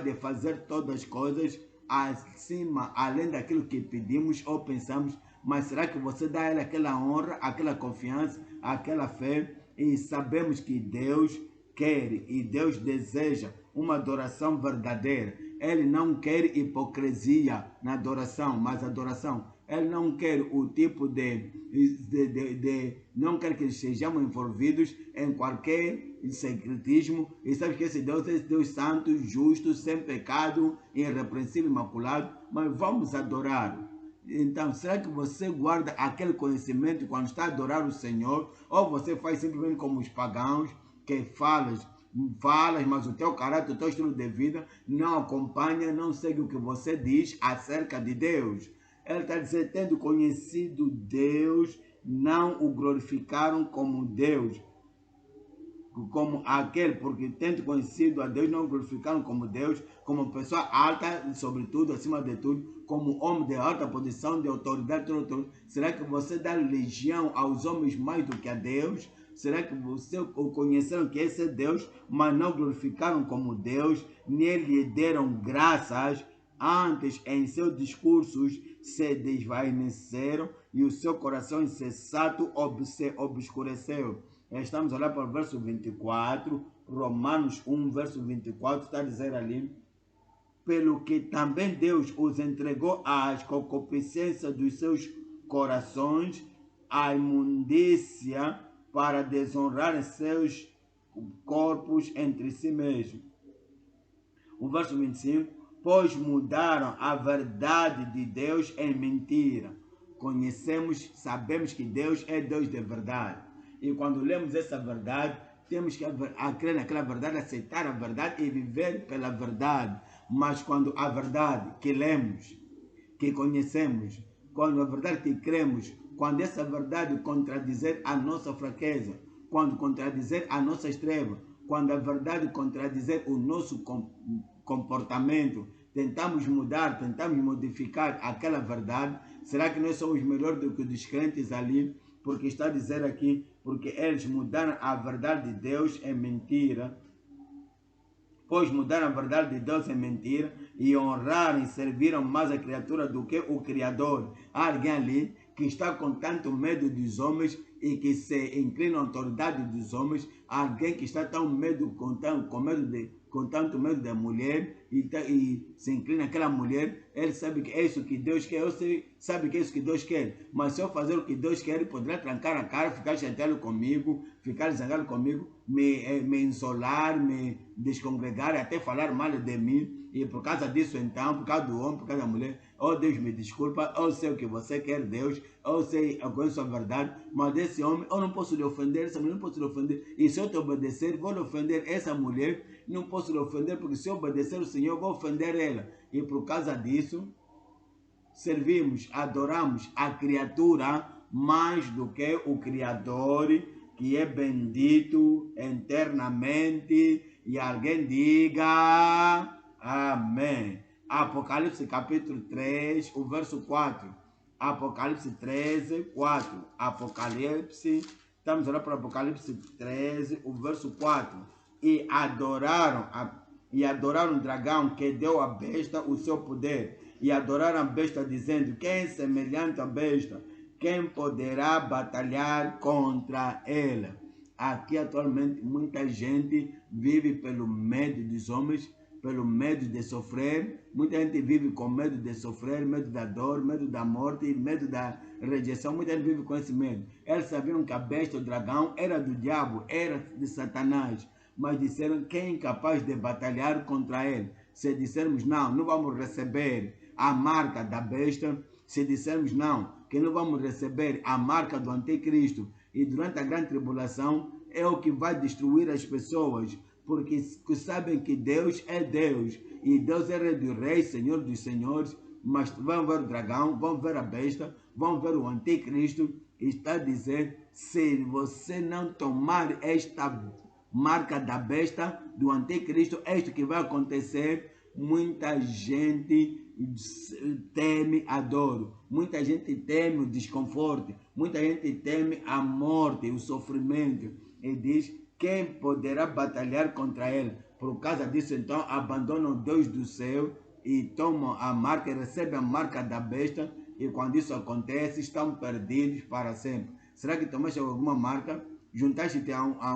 S1: de fazer todas as coisas acima, além daquilo que pedimos ou pensamos. Mas será que você dá a Ele aquela honra, aquela confiança, aquela fé? E sabemos que Deus quer e Deus deseja uma adoração verdadeira. Ele não quer hipocrisia na adoração, mas adoração. Ele não quer o tipo não quer que sejamos envolvidos em qualquer secretismo. E sabe que esse Deus é Deus santo, justo, sem pecado, irrepreensível, imaculado. Mas vamos adorar. Então, será que você guarda aquele conhecimento quando está a adorar o Senhor? Ou você faz simplesmente como os pagãos, que falas, mas o teu caráter, o teu estilo de vida não acompanha, não segue o que você diz acerca de Deus? Ele está dizendo, tendo conhecido Deus, não o glorificaram como Deus, como aquele, porque tendo conhecido a Deus, não o glorificaram como Deus, como pessoa alta, sobretudo, acima de tudo, como homem de alta posição, de autoridade. Será que você dá legião aos homens mais do que a Deus? Será que você conheceram que esse é Deus, mas não glorificaram como Deus, nem lhe deram graças, antes em seus discursos se desvaneceram e o seu coração insensato se obscureceu? Estamos a olhar para o verso 24, Romanos 1, verso 24, está a dizer ali, pelo que também Deus os entregou às concupiscências dos seus corações, à imundícia, para desonrar seus corpos entre si mesmos. O verso 25, pois mudaram a verdade de Deus em mentira. Sabemos que Deus é Deus de verdade. E quando lemos essa verdade, temos que crer naquela verdade, aceitar a verdade e viver pela verdade. Mas quando a verdade que lemos, que conhecemos, quando a verdade que cremos, quando essa verdade contradizer a nossa fraqueza, quando contradizer a nossa trevas, quando a verdade contradizer o nosso comportamento, tentamos mudar, tentamos modificar aquela verdade, será que nós somos melhores do que os crentes ali? Porque está a dizer aqui, porque eles mudaram a verdade de Deus em mentira, pois mudaram a verdade de Deus em mentira e honraram e serviram mais a criatura do que o Criador. Há alguém ali que está com tanto medo dos homens e que se inclina à autoridade dos homens, alguém que está com tanto medo da mulher e se inclina àquela mulher. Ele sabe que é isso que Deus quer, sabe que é isso que Deus quer, mas se eu fazer o que Deus quer, ele poderá trancar a cara, ficar chateado comigo, ficar zangado comigo, me isolar, me descongregar, até falar mal de mim. E por causa disso, então, por causa do homem, por causa da mulher, oh Deus me desculpa, eu sei o que você quer, Deus, eu sei, eu conheço a verdade, mas esse homem, eu não posso lhe ofender, essa mulher não posso lhe ofender, e se eu te obedecer, vou lhe ofender essa mulher, não posso lhe ofender, porque se eu obedecer o Senhor, vou ofender ela, e por causa disso, servimos, adoramos a criatura mais do que o Criador, que é bendito eternamente, e alguém diga amém. Apocalipse capítulo 3, o verso 4. Apocalipse 13, 4. Apocalipse, estamos olhando para Apocalipse 13, o verso 4. E adoraram o dragão que deu à besta o seu poder. E adoraram a besta, dizendo: quem é semelhante à besta? Quem poderá batalhar contra ela? Aqui atualmente muita gente vive pelo medo dos homens, pelo medo de sofrer. Muita gente vive com medo de sofrer, medo da dor, medo da morte, medo da rejeição. Muita gente vive com esse medo. Eles sabiam que a besta, o dragão, era do diabo, era de Satanás. Mas disseram: quem é incapaz de batalhar contra ele? Se dissermos não, não vamos receber a marca da besta, se dissermos não, que não vamos receber a marca do anticristo, e durante a grande tribulação é o que vai destruir as pessoas, porque sabem que Deus é Deus, e Deus é Rei dos Reis, Senhor dos Senhores, mas vão ver o dragão, vão ver a besta, vão ver o anticristo, e está a dizer: se você não tomar esta marca da besta, do anticristo, é isto que vai acontecer. Muita gente teme a dor, muita gente teme o desconforto, muita gente teme a morte, o sofrimento, e diz: quem poderá batalhar contra ele? Por causa disso, então, abandonam Deus do céu e tomam a marca, recebem a marca da besta, e quando isso acontece, estão perdidos para sempre. Será que tomaste alguma marca? Juntaste-te a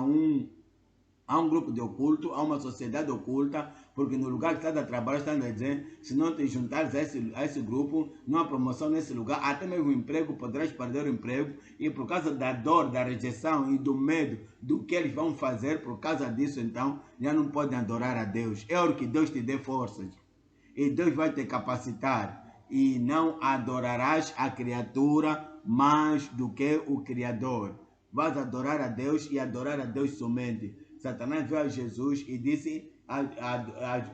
S1: um grupo de oculto, a uma sociedade oculta, porque no lugar que estás a trabalhar, estão a dizer: se não te juntares a esse grupo, não há promoção nesse lugar, até mesmo o emprego, poderás perder o emprego, e por causa da dor, da rejeição e do medo do que eles vão fazer, por causa disso, então, já não podem adorar a Deus. É hora que Deus te dê forças, e Deus vai te capacitar, e não adorarás a criatura mais do que o Criador. Vais adorar a Deus e adorar a Deus somente. Satanás veio a Jesus e disse: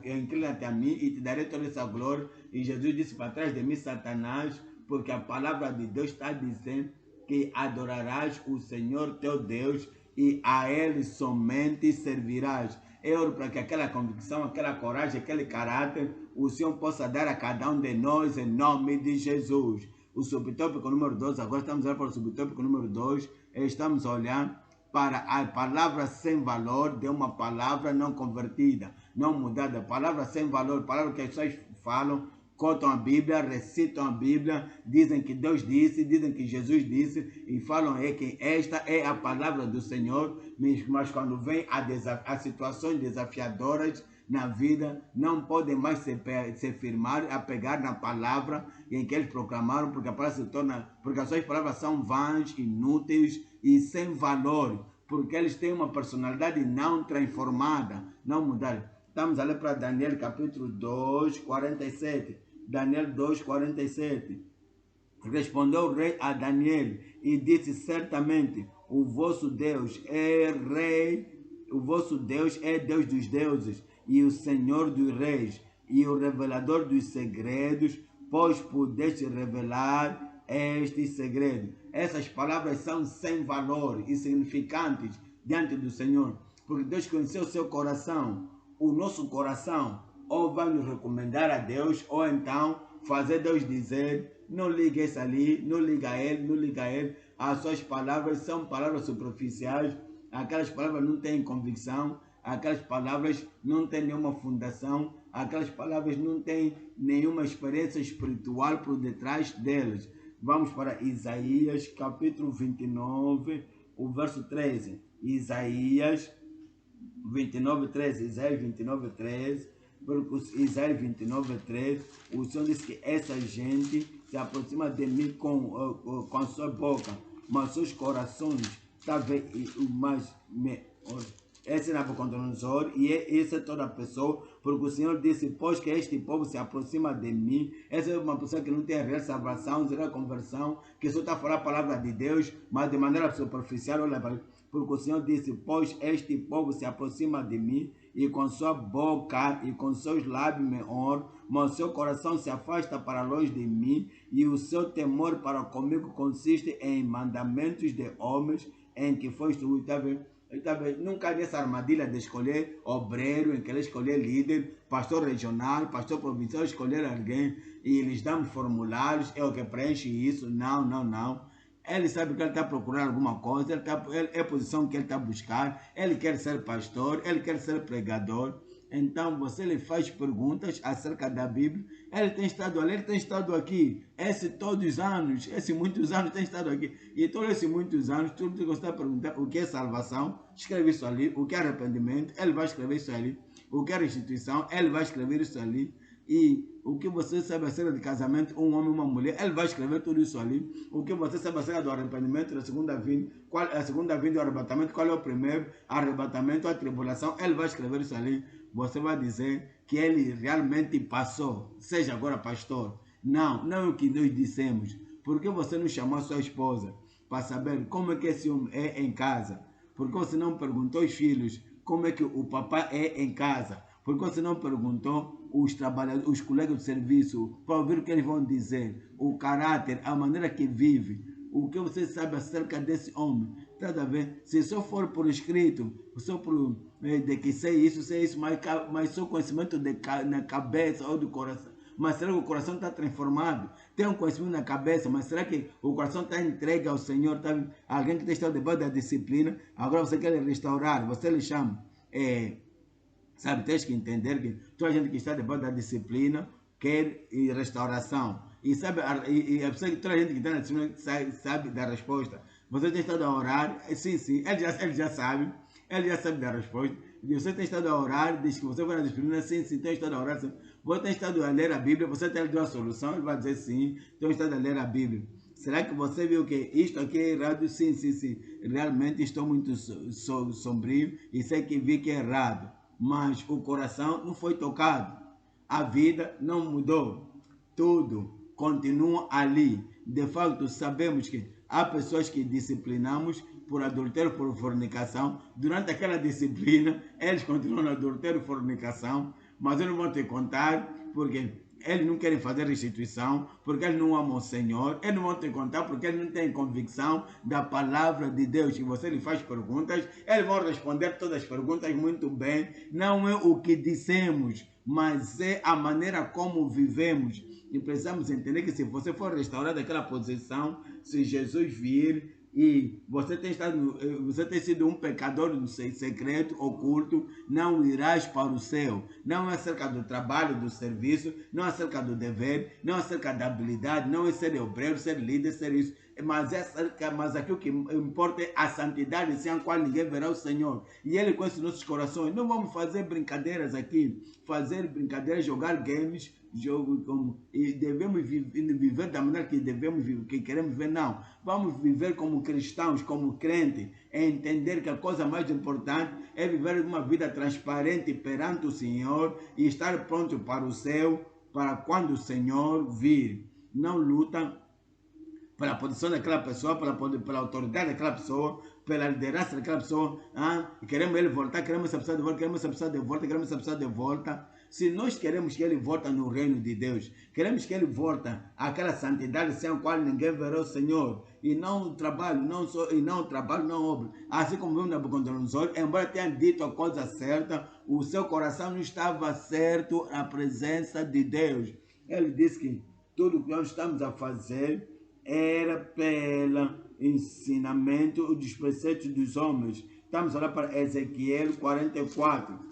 S1: inclina-te a mim e te darei toda essa glória. E Jesus disse: para trás de mim, Satanás, porque a palavra de Deus está dizendo que adorarás o Senhor teu Deus e a Ele somente servirás. É hora para que aquela convicção, aquela coragem, aquele caráter, o Senhor possa dar a cada um de nós, em nome de Jesus. O subtópico número 2, agora estamos olhando para o subtópico número 2, estamos olhando para a palavra sem valor de uma palavra não convertida, não mudada. Palavra sem valor, palavra que as pessoas falam, contam a Bíblia, recitam a Bíblia, dizem que Deus disse, dizem que Jesus disse, e falam que esta é a palavra do Senhor, mas quando vem a situações desafiadoras na vida, não podem mais se firmar, apegar na palavra em que eles proclamaram, porque a palavra se torna, porque as suas palavras são vãs, inúteis e sem valor, porque eles têm uma personalidade não transformada, não mudada. Estamos a ler para Daniel capítulo 2, 47. Daniel 2, 47. Respondeu o rei a Daniel e disse: certamente o vosso Deus é rei, o vosso Deus é Deus dos deuses e o Senhor dos reis e o revelador dos segredos, pois pudeste revelar estes segredos. Essas palavras são sem valor e significantes diante do Senhor, porque Deus conheceu o seu coração. O nosso coração ou vai nos recomendar a Deus, ou então fazer Deus dizer: não liga esse ali, não liga a ele, não liga a ele. As suas palavras são palavras superficiais, aquelas palavras não têm convicção, aquelas palavras não têm nenhuma fundação, aquelas palavras não têm nenhuma experiência espiritual por detrás delas. Vamos para Isaías capítulo 29, o verso 13. Isaías 29, 13. Isaías 29, 13. Isaías 29, 13. O Senhor disse que essa gente se aproxima de mim com a sua boca, mas seus corações, talvez, esse Nabucodonosor, e essa é toda pessoa, porque o Senhor disse, pois que este povo se aproxima de mim, essa é uma pessoa que não tem real salvação, zero conversão, que só está a falar a palavra de Deus, mas de maneira superficial, olha para porque o Senhor disse, pois este povo se aproxima de mim, e com sua boca e com seus lábios me honram, mas o seu coração se afasta para longe de mim, e o seu temor para comigo consiste em mandamentos de homens, em que foi instruído. Está vendo? Nunca nessa armadilha de escolher obreiro, em querer escolher líder, pastor regional, pastor provincial, escolher alguém, e eles dão formulários, é o que preenche isso. Não, não, não. Ele sabe que ele está procurando alguma coisa, é a posição que ele está buscando, ele quer ser pastor, ele quer ser pregador. Então você lhe faz perguntas acerca da Bíblia, ele tem estado ali, ele tem estado aqui, todos os anos, muitos anos tem estado aqui, e todos esses muitos anos, tudo que você está perguntando, o que é salvação, escreve isso ali, o que é arrependimento, ele vai escrever isso ali, o que é restituição, ele vai escrever isso ali, e o que você sabe acerca de casamento, um homem e uma mulher, ele vai escrever tudo isso ali. O que você sabe acerca do arrependimento, da segunda vinda, qual é a segunda vinda do arrebatamento, qual é o primeiro arrebatamento, a tribulação, ele vai escrever isso ali. Você vai dizer que ele realmente passou, seja agora pastor. Não, não é o que nós dissemos. Por que você não chamou a sua esposa para saber como é que esse homem é em casa? Por que você não perguntou aos filhos como é que o papai é em casa? Por que você não perguntou os trabalhadores, os colegas de serviço, para ouvir o que eles vão dizer, o caráter, a maneira que vive, o que você sabe acerca desse homem? Tá a ver? Se só for por escrito, só por de que sei isso, mas só conhecimento na cabeça ou do coração. Mas será que o coração está transformado? Tem um conhecimento na cabeça, mas será que o coração está entregue ao Senhor? Tá? Alguém que está debaixo da disciplina, agora você quer restaurar, você lhe chama. Sabe, tens que entender que toda a gente que está debaixo da disciplina quer restauração. E sabe, toda a gente que está na disciplina sabe da resposta. Você tem estado a orar, sim, ele já sabe da resposta. E você tem estado a orar, diz que você vai na disciplina, sim, tem estado a orar. Sim. Você tem estado a ler a Bíblia, você tem dado a solução, ele vai dizer sim, tem estado a ler a Bíblia. Será que você viu que isto aqui é errado? Sim. Realmente estou muito sombrio e sei que vi que é errado. Mas o coração não foi tocado, a vida não mudou, tudo continua ali. De fato, sabemos que há pessoas que disciplinamos por adultério, por fornicação. Durante aquela disciplina, eles continuam no adultério, fornicação, mas eu não vou te contar, porque eles não querem fazer restituição, porque eles não amam o Senhor. Eles não vão te contar porque eles não têm convicção da palavra de Deus. E você lhe faz perguntas, eles vão responder todas as perguntas muito bem. Não é o que dissemos, mas é a maneira como vivemos. E precisamos entender que se você for restaurar daquela posição, se Jesus vir e você tem sido um pecador no secreto, oculto, não irás para o céu. Não é acerca do trabalho, do serviço, não é acerca do dever, não é acerca da habilidade, não é ser obreiro, ser líder, ser isso. Mas aquilo que importa é a santidade, sem a qual ninguém verá o Senhor. E Ele conhece nossos corações. Não vamos fazer brincadeiras aqui, jogar games, e devemos viver da maneira que queremos viver, não. Vamos viver como cristãos, como crentes, e entender que a coisa mais importante é viver uma vida transparente perante o Senhor e estar pronto para o céu, para quando o Senhor vir. Não luta pela posição daquela pessoa, pela autoridade daquela pessoa, pela liderança daquela pessoa. Queremos ele voltar, queremos essa pessoa de volta, queremos essa pessoa de volta. Se nós queremos que ele volte no reino de Deus, queremos que ele volte àquela santidade sem a qual ninguém verá o Senhor, e não trabalho, não obra. Assim como vimos Nabucodonosor, embora tenha dito a coisa certa, o seu coração não estava certo na presença de Deus. Ele disse que tudo o que nós estamos a fazer era pelo ensinamento dos preceitos dos homens. Estamos a olhar para Ezequiel 44.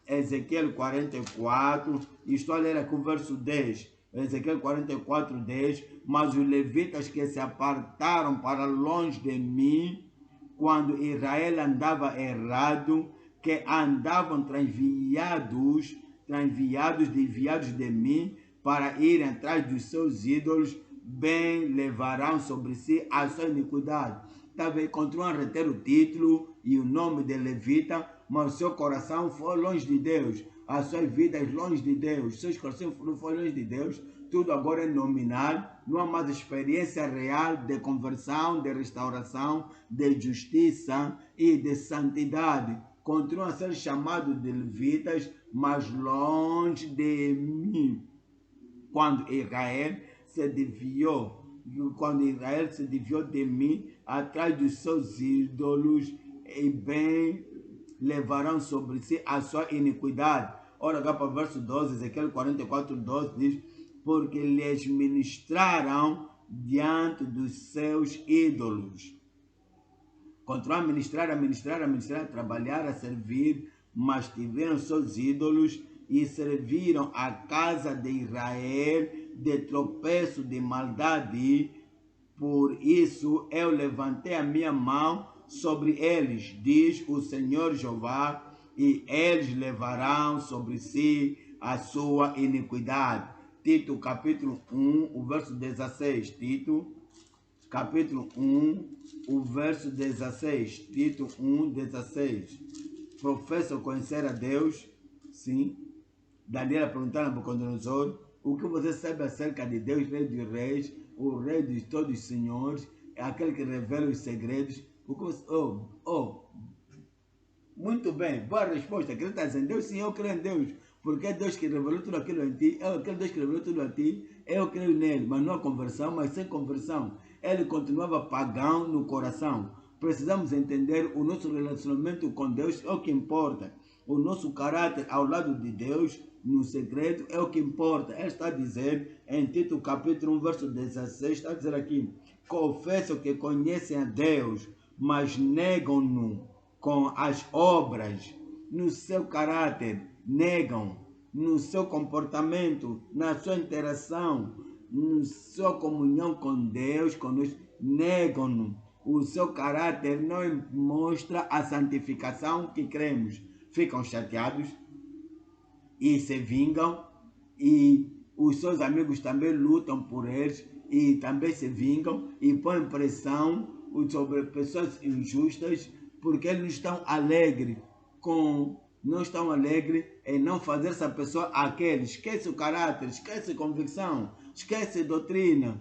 S1: Ezequiel 44, estou a ler aqui o verso 10. Ezequiel 44, 10. Mas os levitas que se apartaram para longe de mim, quando Israel andava errado, que andavam desviados de mim, para irem atrás dos seus ídolos, bem levarão sobre si a sua iniquidade. continuam a reter o título e o nome de levita, mas o seu coração foi longe de Deus, as suas vidas longe de Deus, seus corações foram longe de Deus. Tudo agora é nominal, não há mais experiência real de conversão, de restauração, de justiça e de santidade. Continuam a ser chamados de levitas, mas longe de mim. Quando Israel se desviou de mim, atrás dos seus ídolos, e bem levarão sobre si a sua iniquidade. Ora, agora para o verso 12, Ezequiel 44, 12 diz: porque lhes ministraram diante dos seus ídolos. Continuaram a ministrar, a trabalhar, a servir, mas tiveram seus ídolos e serviram a casa de Israel de tropeço, de maldade. Por isso eu levantei a minha mão sobre eles, diz o Senhor Jeová, e eles levarão sobre si a sua iniquidade. Tito capítulo 1, o verso 16. Tito capítulo 1, o verso 16. Tito 1, 16. Professa conhecer a Deus? Sim. Daniel perguntou a Nabucodonosor: o que você sabe acerca de Deus, Rei dos Reis, o Rei de todos os senhores, é aquele que revela os segredos? O que você... Muito bem, boa resposta. Acreditas em Deus? Sim, eu creio em Deus. Porque é Deus que revelou tudo aquilo em ti, é aquele Deus que revelou tudo a ti, eu creio nele, mas não há conversão, mas sem conversão. Ele continuava pagão no coração. Precisamos entender o nosso relacionamento com Deus é o que importa. O nosso caráter ao lado de Deus, no segredo, é o que importa. Ele está a dizer em Tito capítulo 1, verso 16, está a dizer aqui: confessam que conhecem a Deus, mas negam-no com as obras, no seu caráter, negam, no seu comportamento, na sua interação, na sua comunhão com Deus, conosco, negam-no. O seu caráter não mostra a santificação que cremos. Ficam chateados e se vingam, e os seus amigos também lutam por eles e também se vingam e põem pressão sobre pessoas injustas, porque eles não estão alegres em não fazer essa pessoa aquele. Esquece o caráter, esquece a convicção, esquece a doutrina,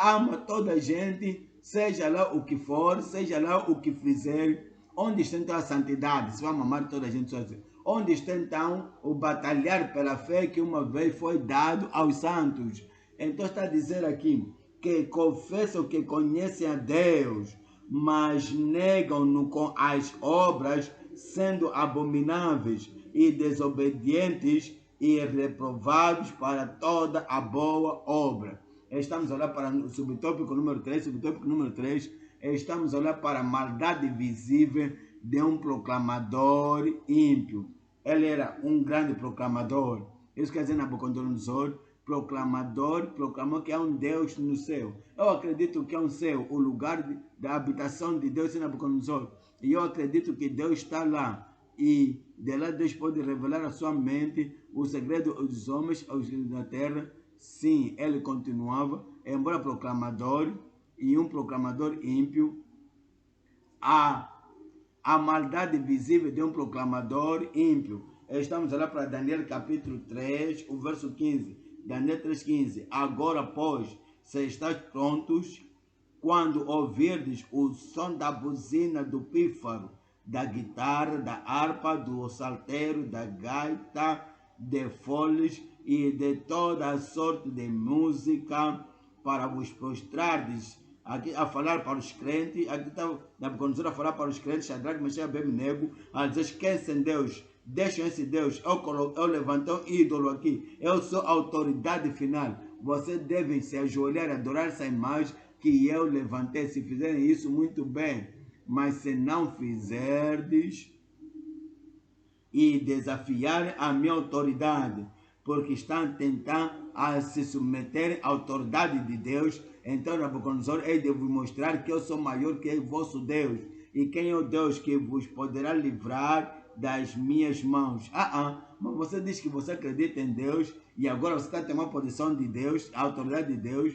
S1: ama toda a gente, seja lá o que for, seja lá o que fizer. Onde está então a santidade? Se vai amar toda a gente sozinho. Onde está então o batalhar pela fé que uma vez foi dado aos santos? Então está a dizer aqui que confessam que conhecem a Deus, mas negam-no com as obras, sendo abomináveis e desobedientes e reprovados para toda a boa obra. Estamos a olhar para o subtópico número 3. Subtópico número 3, estamos a olhar para a maldade visível de um proclamador ímpio. Ele era um grande proclamador. Isso quer dizer, Nabucodonosor, proclamou que há um Deus no céu. Eu acredito que é um céu, o lugar da habitação de Deus em Nabucodonosor. E eu acredito que Deus está lá. E de lá Deus pode revelar a sua mente o segredo dos homens, aos da terra. Sim, ele continuava, embora proclamador e um proclamador ímpio, a maldade visível de um proclamador ímpio. Estamos a olhar para Daniel capítulo 3, o verso 15. Daniel 3,15. Agora, pois, se estáis prontos, quando ouvirdes o som da buzina, do pífaro, da guitarra, da harpa, do saltério, da gaita, de foles e de toda a sorte de música, para vos prostrardes. Aqui a falar para os crentes, aqui está Nabucodonosor a falar para os crentes, Shadraque, Meshach e Abednego, a dizer: esquecem Deus, deixam esse Deus, eu levantei um ídolo aqui, eu sou a autoridade final, vocês devem se ajoelhar e adorar essa imagem que eu levantei. Se fizerem isso, muito bem, mas se não fizerdes e desafiarem a minha autoridade, porque estão tentando a se submeter à autoridade de Deus, então Nabucodonosor, eu devo mostrar que eu sou maior que o vosso Deus. E quem é o Deus que vos poderá livrar das minhas mãos? Mas você diz que você acredita em Deus e agora você está tomando a posição de Deus, a autoridade de Deus.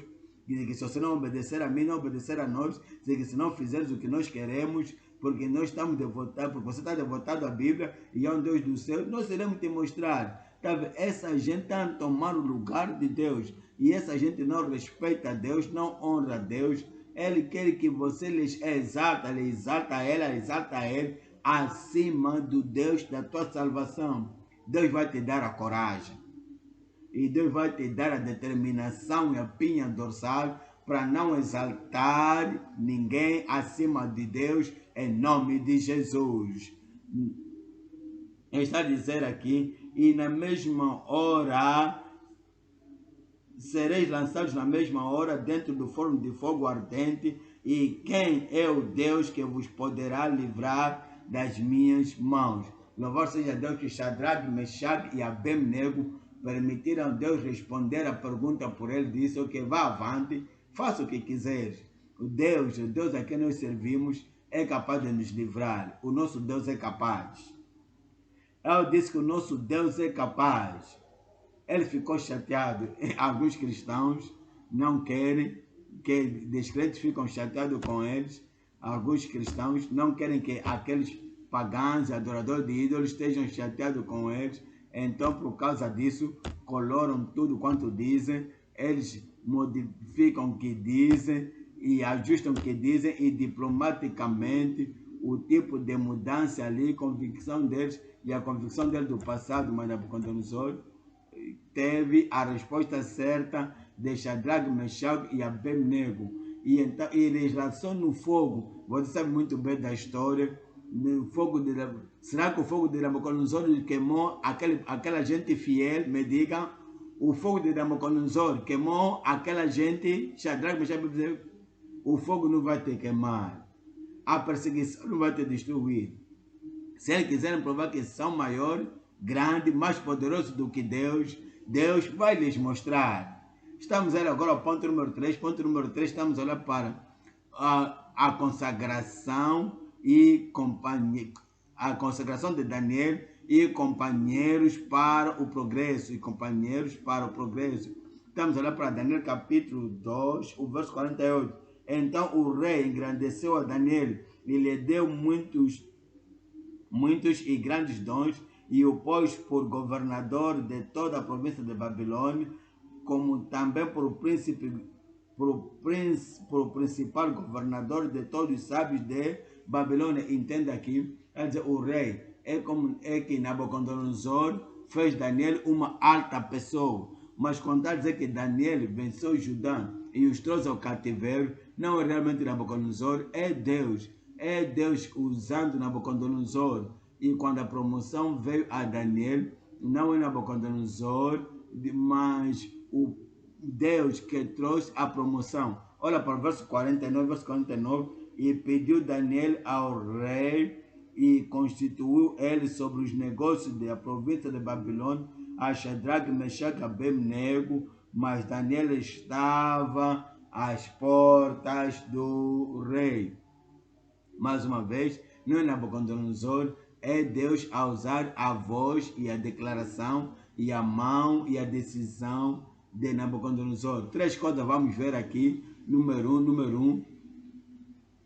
S1: que se você não obedecer a mim, não obedecer a nós, que se não fizeres o que nós queremos, porque nós estamos devotados, porque você está devotado à Bíblia e é um Deus do céu, nós iremos te mostrar. Essa gente está a tomar o lugar de Deus e essa gente não respeita a Deus, não honra a Deus. Ele quer que você lhe exalta ele acima do Deus da tua salvação. Deus vai te dar a coragem e Deus vai te dar a determinação e a pinha dorsal para não exaltar ninguém acima de Deus, em nome de Jesus. Está a dizer aqui, e na mesma hora, sereis lançados na mesma hora dentro do forno de fogo ardente, e quem é o Deus que vos poderá livrar das minhas mãos? Louvado seja Deus que Shadraque, Mechaque e Abednego permitiram Deus responder a pergunta por ele, disse, que vá avante, faça o que quiseres. O Deus a quem nós servimos é capaz de nos livrar. O nosso Deus é capaz. Eu disse que o nosso Deus é capaz. Ele ficou chateado. Alguns cristãos não querem, que descrentes ficam chateados com eles. Alguns cristãos não querem que aqueles pagãos, adoradores de ídolos, estejam chateados com eles. Então, por causa disso, coloram tudo quanto dizem, eles modificam o que dizem e ajustam o que dizem e diplomaticamente o tipo de mudança ali, convicção deles e a convicção deles do passado, mas Nabucodonosor teve a resposta certa de Shadraque, Mechaque e Abednego. E então, em relação no fogo, você sabe muito bem da história. Será que o fogo de Nabucodonosor queimou aquela gente fiel? Me digam, o fogo de Nabucodonosor queimou aquela gente? Shadraque, Mechaque e Abednego, o fogo não vai te queimar, a perseguição não vai te destruir. Se eles quiserem provar que são maior, grande, mais poderoso do que Deus, Deus vai lhes mostrar. Estamos a olhar agora ao ponto número 3. Ponto número 3, estamos a olhar para a consagração e companhia, a consagração de Daniel e companheiros para o progresso. Estamos a olhar para Daniel capítulo 2, o verso 48. Então o rei engrandeceu a Daniel e lhe deu muitos e grandes dons e o pôs por governador de toda a província de Babilônia, como também por principal governador de todos os sábios de Babilônia. Entenda aqui, quer dizer, o rei é que Nabucodonosor fez Daniel uma alta pessoa, mas quando está a dizer que Daniel venceu Judá e os trouxe ao cativeiro, não é realmente Nabucodonosor, é Deus usando Nabucodonosor. E quando a promoção veio a Daniel, não é Nabucodonosor, mas o Deus que trouxe a promoção. Olha para o verso 49, e pediu Daniel ao rei e constituiu ele sobre os negócios da província de Babilônia a Shadraque, Mechaque e Abednego, mas Daniel estava às portas do rei. Mais uma vez, não é Nabucodonosor, é Deus a usar a voz e a declaração e a mão e a decisão de Nabucodonosor. 3 coisas vamos ver aqui. Número um,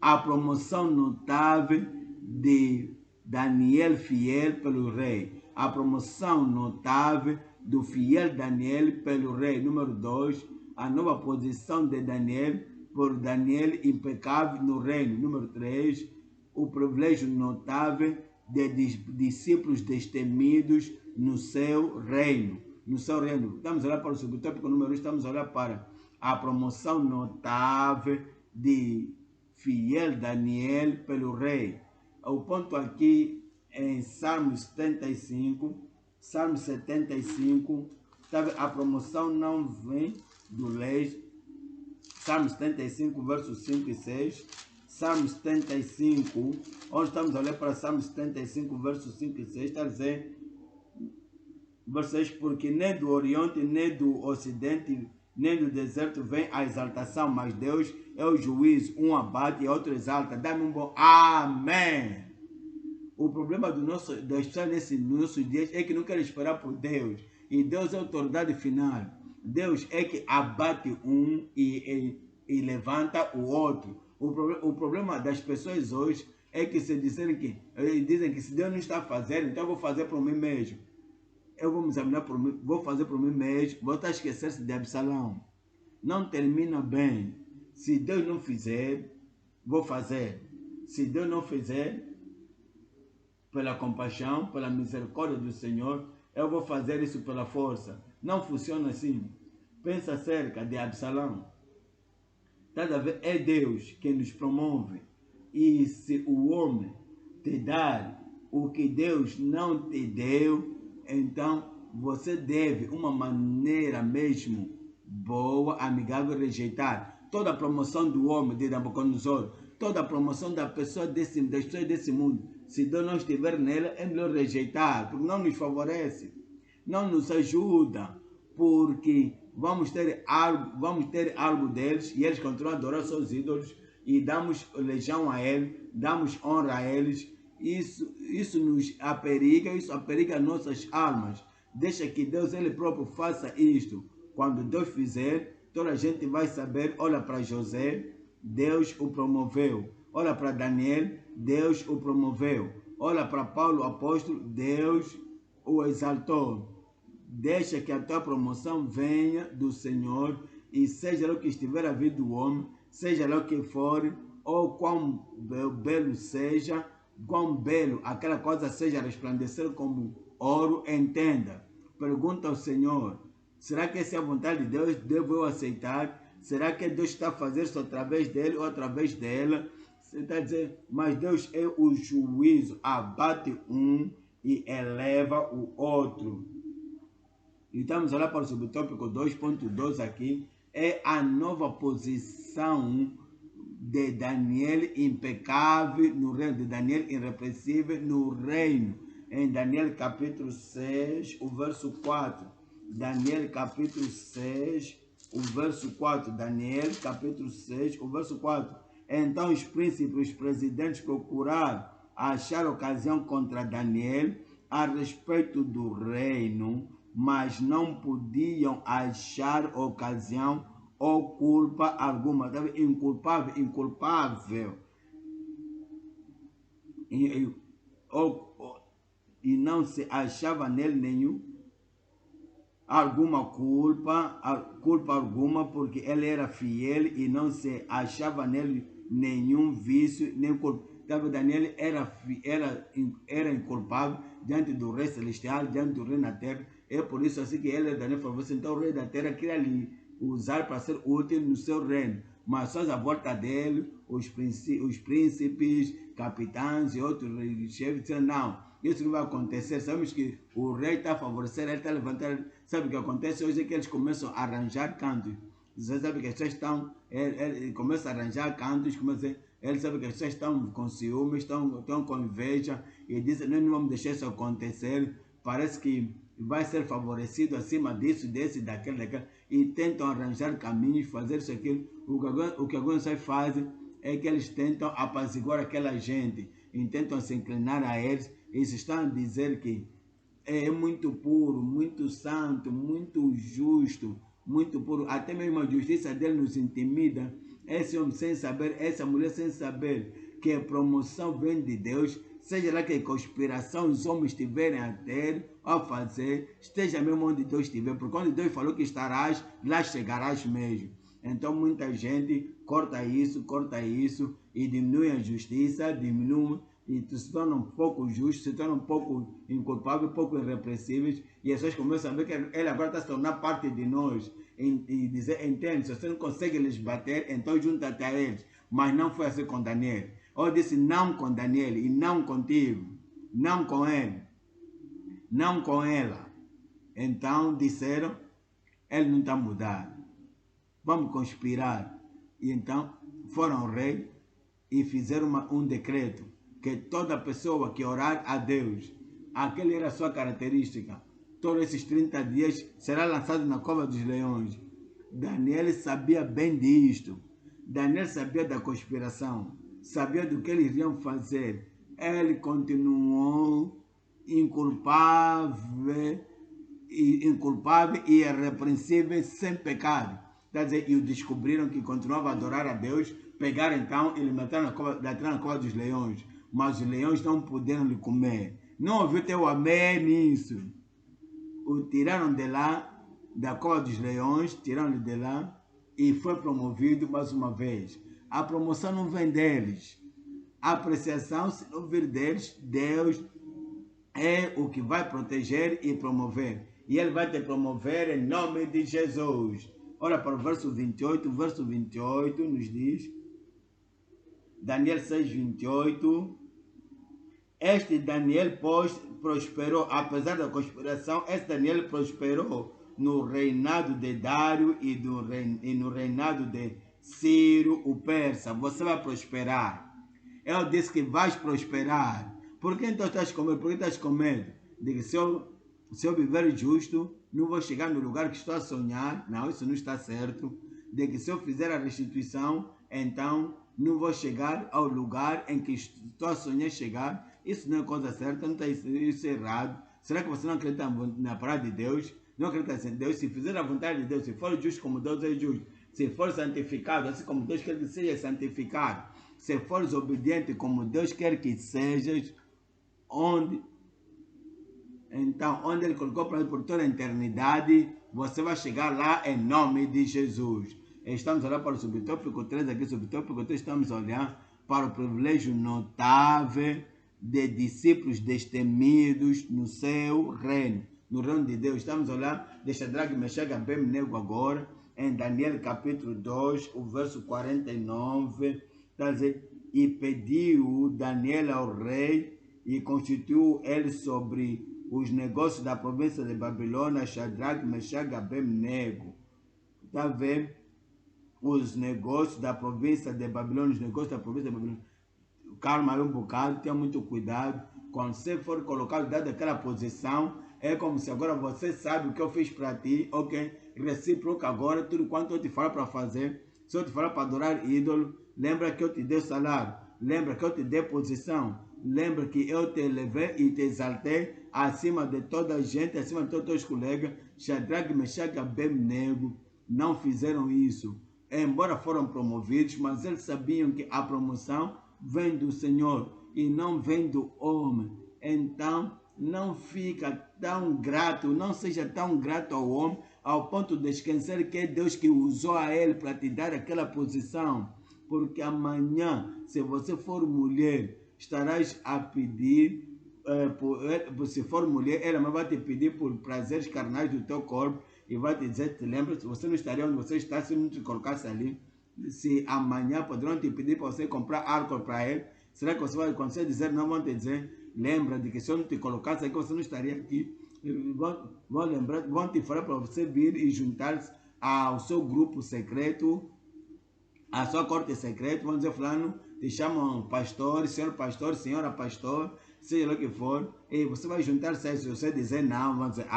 S1: a promoção notável de Daniel fiel pelo rei. A promoção notável do fiel Daniel pelo rei. Número 2, a nova posição de Daniel por Daniel impecável no reino. Número 3, o privilégio notável de discípulos destemidos no seu reino. Estamos a olhar para o subtópico número 1, estamos a olhar para a promoção notável de fiel Daniel pelo rei. O ponto aqui em Salmo 75, a promoção não vem do lei. Salmo 75, versos 5 e 6. Salmo 75, onde estamos a olhar para Salmo 75, versos 5 e 6, está a dizer, verso 6, porque nem do Oriente, nem do Ocidente, nem do deserto vem a exaltação, mas Deus é o juízo, um abate e outro exalta. Dá-me um bom amém. O problema das pessoas nesses nossos dias é que não querem esperar por Deus, e Deus é a autoridade final. Deus é que abate um e levanta o outro. O problema das pessoas hoje é que se dizem que se Deus não está fazendo, então eu vou fazer por mim mesmo. Eu vou me examinar por mim, vou fazer por mim mesmo, vou estar a esquecer-se de Absalão. Não termina bem. Se Deus não fizer, vou fazer. Se Deus não fizer, pela compaixão, pela misericórdia do Senhor, eu vou fazer isso pela força. Não funciona assim. Pensa acerca de Absalão. Cada vez é Deus quem nos promove. E se o homem te dar o que Deus não te deu, então você deve, uma maneira mesmo boa, amigável, rejeitar toda a promoção do homem de Nabucodonosor, toda a promoção das pessoas desse mundo. Se Deus não estiver nela, é melhor rejeitar, porque não nos favorece, não nos ajuda, porque vamos ter algo deles e eles continuam a adorar seus ídolos e damos legião a eles, damos honra a eles. Isso nos aperiga, isso aperiga nossas almas. Deixa que Deus ele próprio faça isto. Quando Deus fizer, toda a gente vai saber. Olha para José, Deus o promoveu. Olha para Daniel, Deus o promoveu. Olha para Paulo, apóstolo, Deus o exaltou. Deixa que a tua promoção venha do Senhor e seja lá o que estiver a vida do homem, seja lá o que for, ou quão belo seja, quão belo aquela coisa seja resplandecer como ouro, entenda. Pergunta ao Senhor, será que essa é a vontade de Deus? Devo eu aceitar? Será que Deus está a fazer isso através dele ou através dela? Você está dizendo, mas Deus é o juízo, abate um e eleva o outro. E estamos a olhar para o subtópico 2.2 aqui, é a nova posição de Daniel impecável no reino, de Daniel irrepreensível no reino. Em Daniel capítulo 6, o verso 4. Daniel capítulo 6, o verso 4. Daniel capítulo 6, o verso 4. Então os príncipes, os presidentes procuraram achar ocasião contra Daniel a respeito do reino, mas não podiam achar ocasião ou culpa alguma. Inculpável. E não se achava nele nenhum alguma culpa alguma, porque ele era fiel e não se achava nele nenhum vício, nem culpa. Então, Daniel era inculpável diante do rei celestial, diante do rei na terra. É por isso assim que ele, Daniel, falou assim, então o rei da terra queria lhe usar para ser útil no seu reino. Mas só à volta dele, os príncipes, capitães e outros chefes disseram, não, isso não vai acontecer. Sabemos que o rei está a favorecer, ele está a levantar. Sabe o que acontece hoje é que eles começam a arranjar cantos. Você sabe que as pessoas estão, começam a arranjar cantos, eles sabem que as pessoas estão com ciúmes, estão com inveja e dizem, não vamos deixar isso acontecer. Parece que vai ser favorecido acima disso, desse, daquele, e tentam arranjar caminhos, fazer isso, aquilo. O que alguns fazem é que eles tentam apaziguar aquela gente, e tentam se inclinar a eles, e se estão a dizer que é muito puro, muito santo, muito justo, muito puro, até mesmo a justiça dele nos intimida. Esse homem sem saber, essa mulher sem saber que a promoção vem de Deus, seja lá que conspiração os homens estiverem a ter, a fazer, esteja mesmo onde Deus estiver, porque onde Deus falou que estarás, lá chegarás mesmo. Então muita gente corta isso e diminui a justiça, diminui e se tornam um pouco justos, se tornam um pouco inculpáveis, um pouco irrepreensíveis, e as pessoas começam a ver que ele agora está se tornando parte de nós, e dizer, entende, se você não consegue lhes bater, então junta-te a eles. Mas não foi assim com Daniel. Eu disse não com Daniel e não contigo, não com ele, não com ela. Então disseram, ele não está mudado, vamos conspirar. E então foram ao rei e fizeram um decreto que toda pessoa que orar a Deus, aquela era a sua característica, todos esses 30 dias será lançado na cova dos leões. Daniel sabia bem disto. Daniel sabia da conspiração, sabia do que eles iriam fazer. Ele continuou inculpável inculpável e irrepreensível, sem pecado. Quer dizer, e descobriram que continuava a adorar a Deus, pegaram então e lhe meteram na cova dos leões. Mas os leões não puderam lhe comer. Não ouviu teu amém nisso. O tiraram de lá, da cova dos leões, tiraram-lhe de lá e foi promovido mais uma vez. A promoção não vem deles. A apreciação, se não vir deles, Deus é o que vai proteger e promover. E Ele vai te promover em nome de Jesus. Olha para o verso 28. O verso 28 nos diz, Daniel 6, 28. Este Daniel, pois, prosperou, apesar da conspiração, este Daniel prosperou no reinado de Dário e no reinado de Ciro, o persa. Você vai prosperar. Eu disse que vais prosperar. Por que então estás com medo? Por que estás com medo? De que se eu viver justo, não vou chegar no lugar que estou a sonhar. Não, isso não está certo. De que se eu fizer a restituição, então não vou chegar ao lugar em que estou a sonhar chegar. Isso não é coisa certa, não está isso errado. Será que você não acredita na palavra de Deus? Não acredita em Deus? Se fizer a vontade de Deus, se for justo como Deus é justo, se for santificado, assim como Deus quer que seja santificado, se fores obediente como Deus quer que sejas, então, onde Ele colocou para por toda a eternidade, você vai chegar lá em nome de Jesus. Estamos a olhar para o subtópico 3, aqui subtópico 3, estamos a olhar para o privilégio notável de discípulos destemidos no seu reino, no reino de Deus. Estamos a olhar, deixa Shadraque, Mesaque e Abednego agora, em Daniel capítulo 2, o verso 49, está a dizer, e pediu Daniel ao rei, e constituiu ele sobre os negócios da província de Babilônia, Shadraque, Mesaque e Abednego. Está a ver? Os negócios da província de Babilônia, os negócios da província de Babilônia. Calma aí um bocado, tenha muito cuidado. Quando você for colocado dentro daquela posição, é como se agora você sabe o que eu fiz para ti, ok? Recíproco agora, tudo quanto eu te falo para fazer. Se eu te falar para adorar ídolo, lembra que eu te dei salário, lembra que eu te dei posição, lembra que eu te elevei e te exaltei acima de toda a gente, acima de todos os teus colegas. Shadraque, Mesaque e Abednego não fizeram isso. Embora foram promovidos, mas eles sabiam que a promoção vem do Senhor e não vem do homem. Então, não fica tão grato, não seja tão grato ao homem, ao ponto de esquecer que é Deus que usou a ele para te dar aquela posição. Porque amanhã, se você for mulher, estarás a pedir, se for mulher, ela vai te pedir por prazeres carnais do teu corpo e vai te dizer, te lembra, você não estaria onde você está se não te colocasse ali. Se amanhã poderão te pedir para você comprar álcool para ele, será que você vai, quando você dizer não, vão te dizer, lembra de que se eu não te colocasse aqui, você não estaria aqui. Vão lembrar, vão te falar para você vir e juntar-se ao seu grupo secreto, à sua corte secreta. Vão dizer, fulano, te chamam pastor, senhora pastor, seja lá o que for, e você vai juntar-se a isso. Se você dizer não, vão dizer,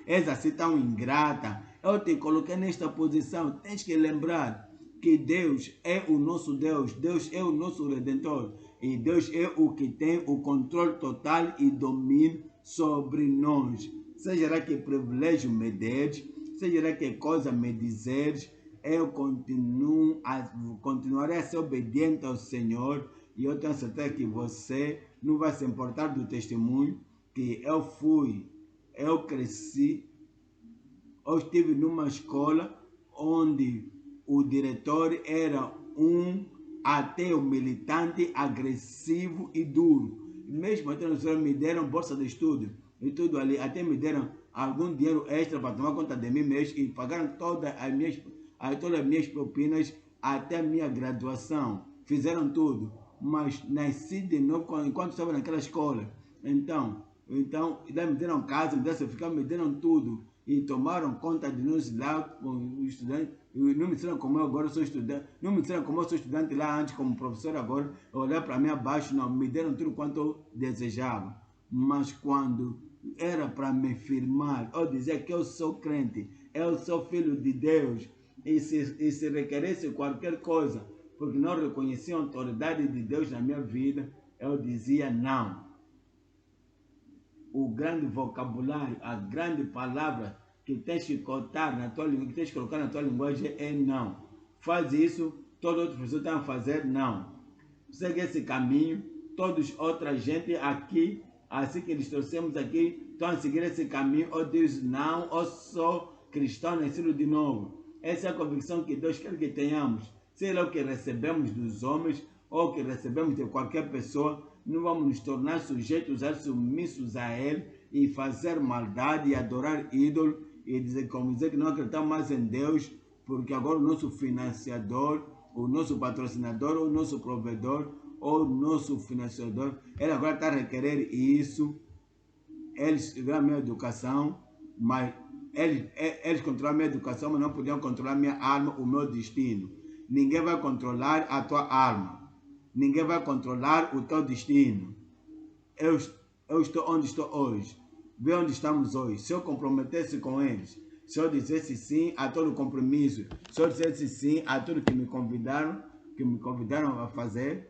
S1: és assim tão ingrata, eu te coloquei nesta posição. Tens que lembrar que Deus é o nosso Deus, Deus é o nosso Redentor, e Deus é o que tem o controle total e domínio sobre nós. Seja lá que privilégio me deres, seja lá que coisa me dizeres, eu continuarei a ser obediente ao Senhor, e eu tenho certeza que você não vai se importar do testemunho que eu cresci, eu estive numa escola onde o diretor era um ateu militante, agressivo e duro. Mesmo até nós me deram bolsa de estudo e tudo ali, até me deram algum dinheiro extra para tomar conta de mim mesmo e pagaram todas as minhas propinas até a minha graduação. Fizeram tudo, mas nasci de novo enquanto estava naquela escola. Então me deram casa, me deram certificado, me deram tudo e tomaram conta de nós lá como estudantes. Não me disseram como eu agora sou estudante, não me disseram como eu sou estudante lá antes como professor agora, olhar para mim abaixo, não, me deram tudo quanto eu desejava. Mas quando era para me firmar, eu dizia que eu sou crente, eu sou filho de Deus, e se requeresse qualquer coisa, porque não reconhecia a autoridade de Deus na minha vida, eu dizia não. o grande vocabulário, a grande palavra que tens que cotar na tua língua, que tens que colocar na tua linguagem é não. Faz isso, todas outras pessoas estão a fazer não. Segue esse caminho, todos outra gente aqui, assim que eles trouxemos aqui, estão a seguir esse caminho, ou diz não, ou sou cristão nascido de novo. Essa é a convicção que Deus quer que tenhamos. Seja o que recebemos dos homens, ou que recebemos de qualquer pessoa, não vamos nos tornar sujeitos a submissos a Ele e fazer maldade e adorar ídolo e dizer, como dizer que não acreditamos mais em Deus, porque agora o nosso financiador, o nosso patrocinador, o nosso provedor, ou o nosso financiador, ele agora está a requerer isso. Eles tiveram a minha educação, mas eles controlam a minha educação, mas não podiam controlar a minha alma, o meu destino. Ninguém vai controlar a tua alma. Ninguém vai controlar o teu destino. Eu estou onde estou hoje. Vê onde estamos hoje. Se eu comprometesse com eles, se eu dissesse sim a todo compromisso, se eu dissesse sim a tudo que me convidaram a fazer,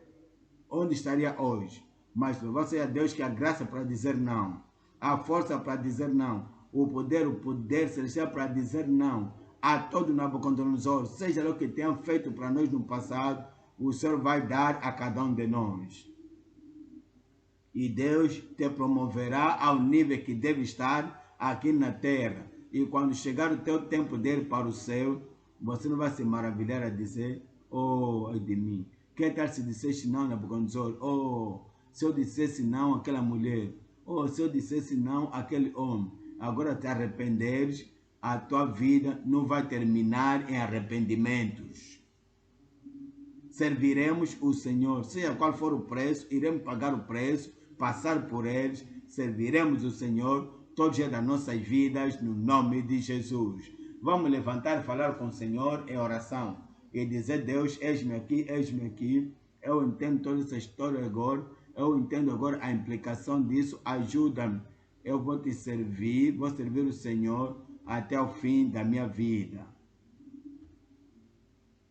S1: onde estaria hoje? Mas louvado seja Deus que a graça para dizer não, a força para dizer não, o poder celestial para dizer não a todo Nabucodonosor, seja o que tenham feito para nós no passado, o Senhor vai dar a cada um de nós. E Deus te promoverá ao nível que deve estar aqui na terra. E quando chegar o teu tempo de ir para o céu, você não vai se maravilhar a dizer, oh, ai de mim. Que tal se dissesse não, Nabucodonosor? Oh, se eu dissesse não àquela mulher. Oh, se eu dissesse não àquele homem. Agora te arrependeres, a tua vida não vai terminar em arrependimentos. Serviremos o Senhor, seja qual for o preço, iremos pagar o preço, passar por eles, serviremos o Senhor todos os dias das nossas vidas, no nome de Jesus. Vamos levantar e falar com o Senhor em oração e dizer, Deus, eis-me aqui, eu entendo toda essa história agora, eu entendo agora a implicação disso, ajuda-me, eu vou te servir, vou servir o Senhor até o fim da minha vida.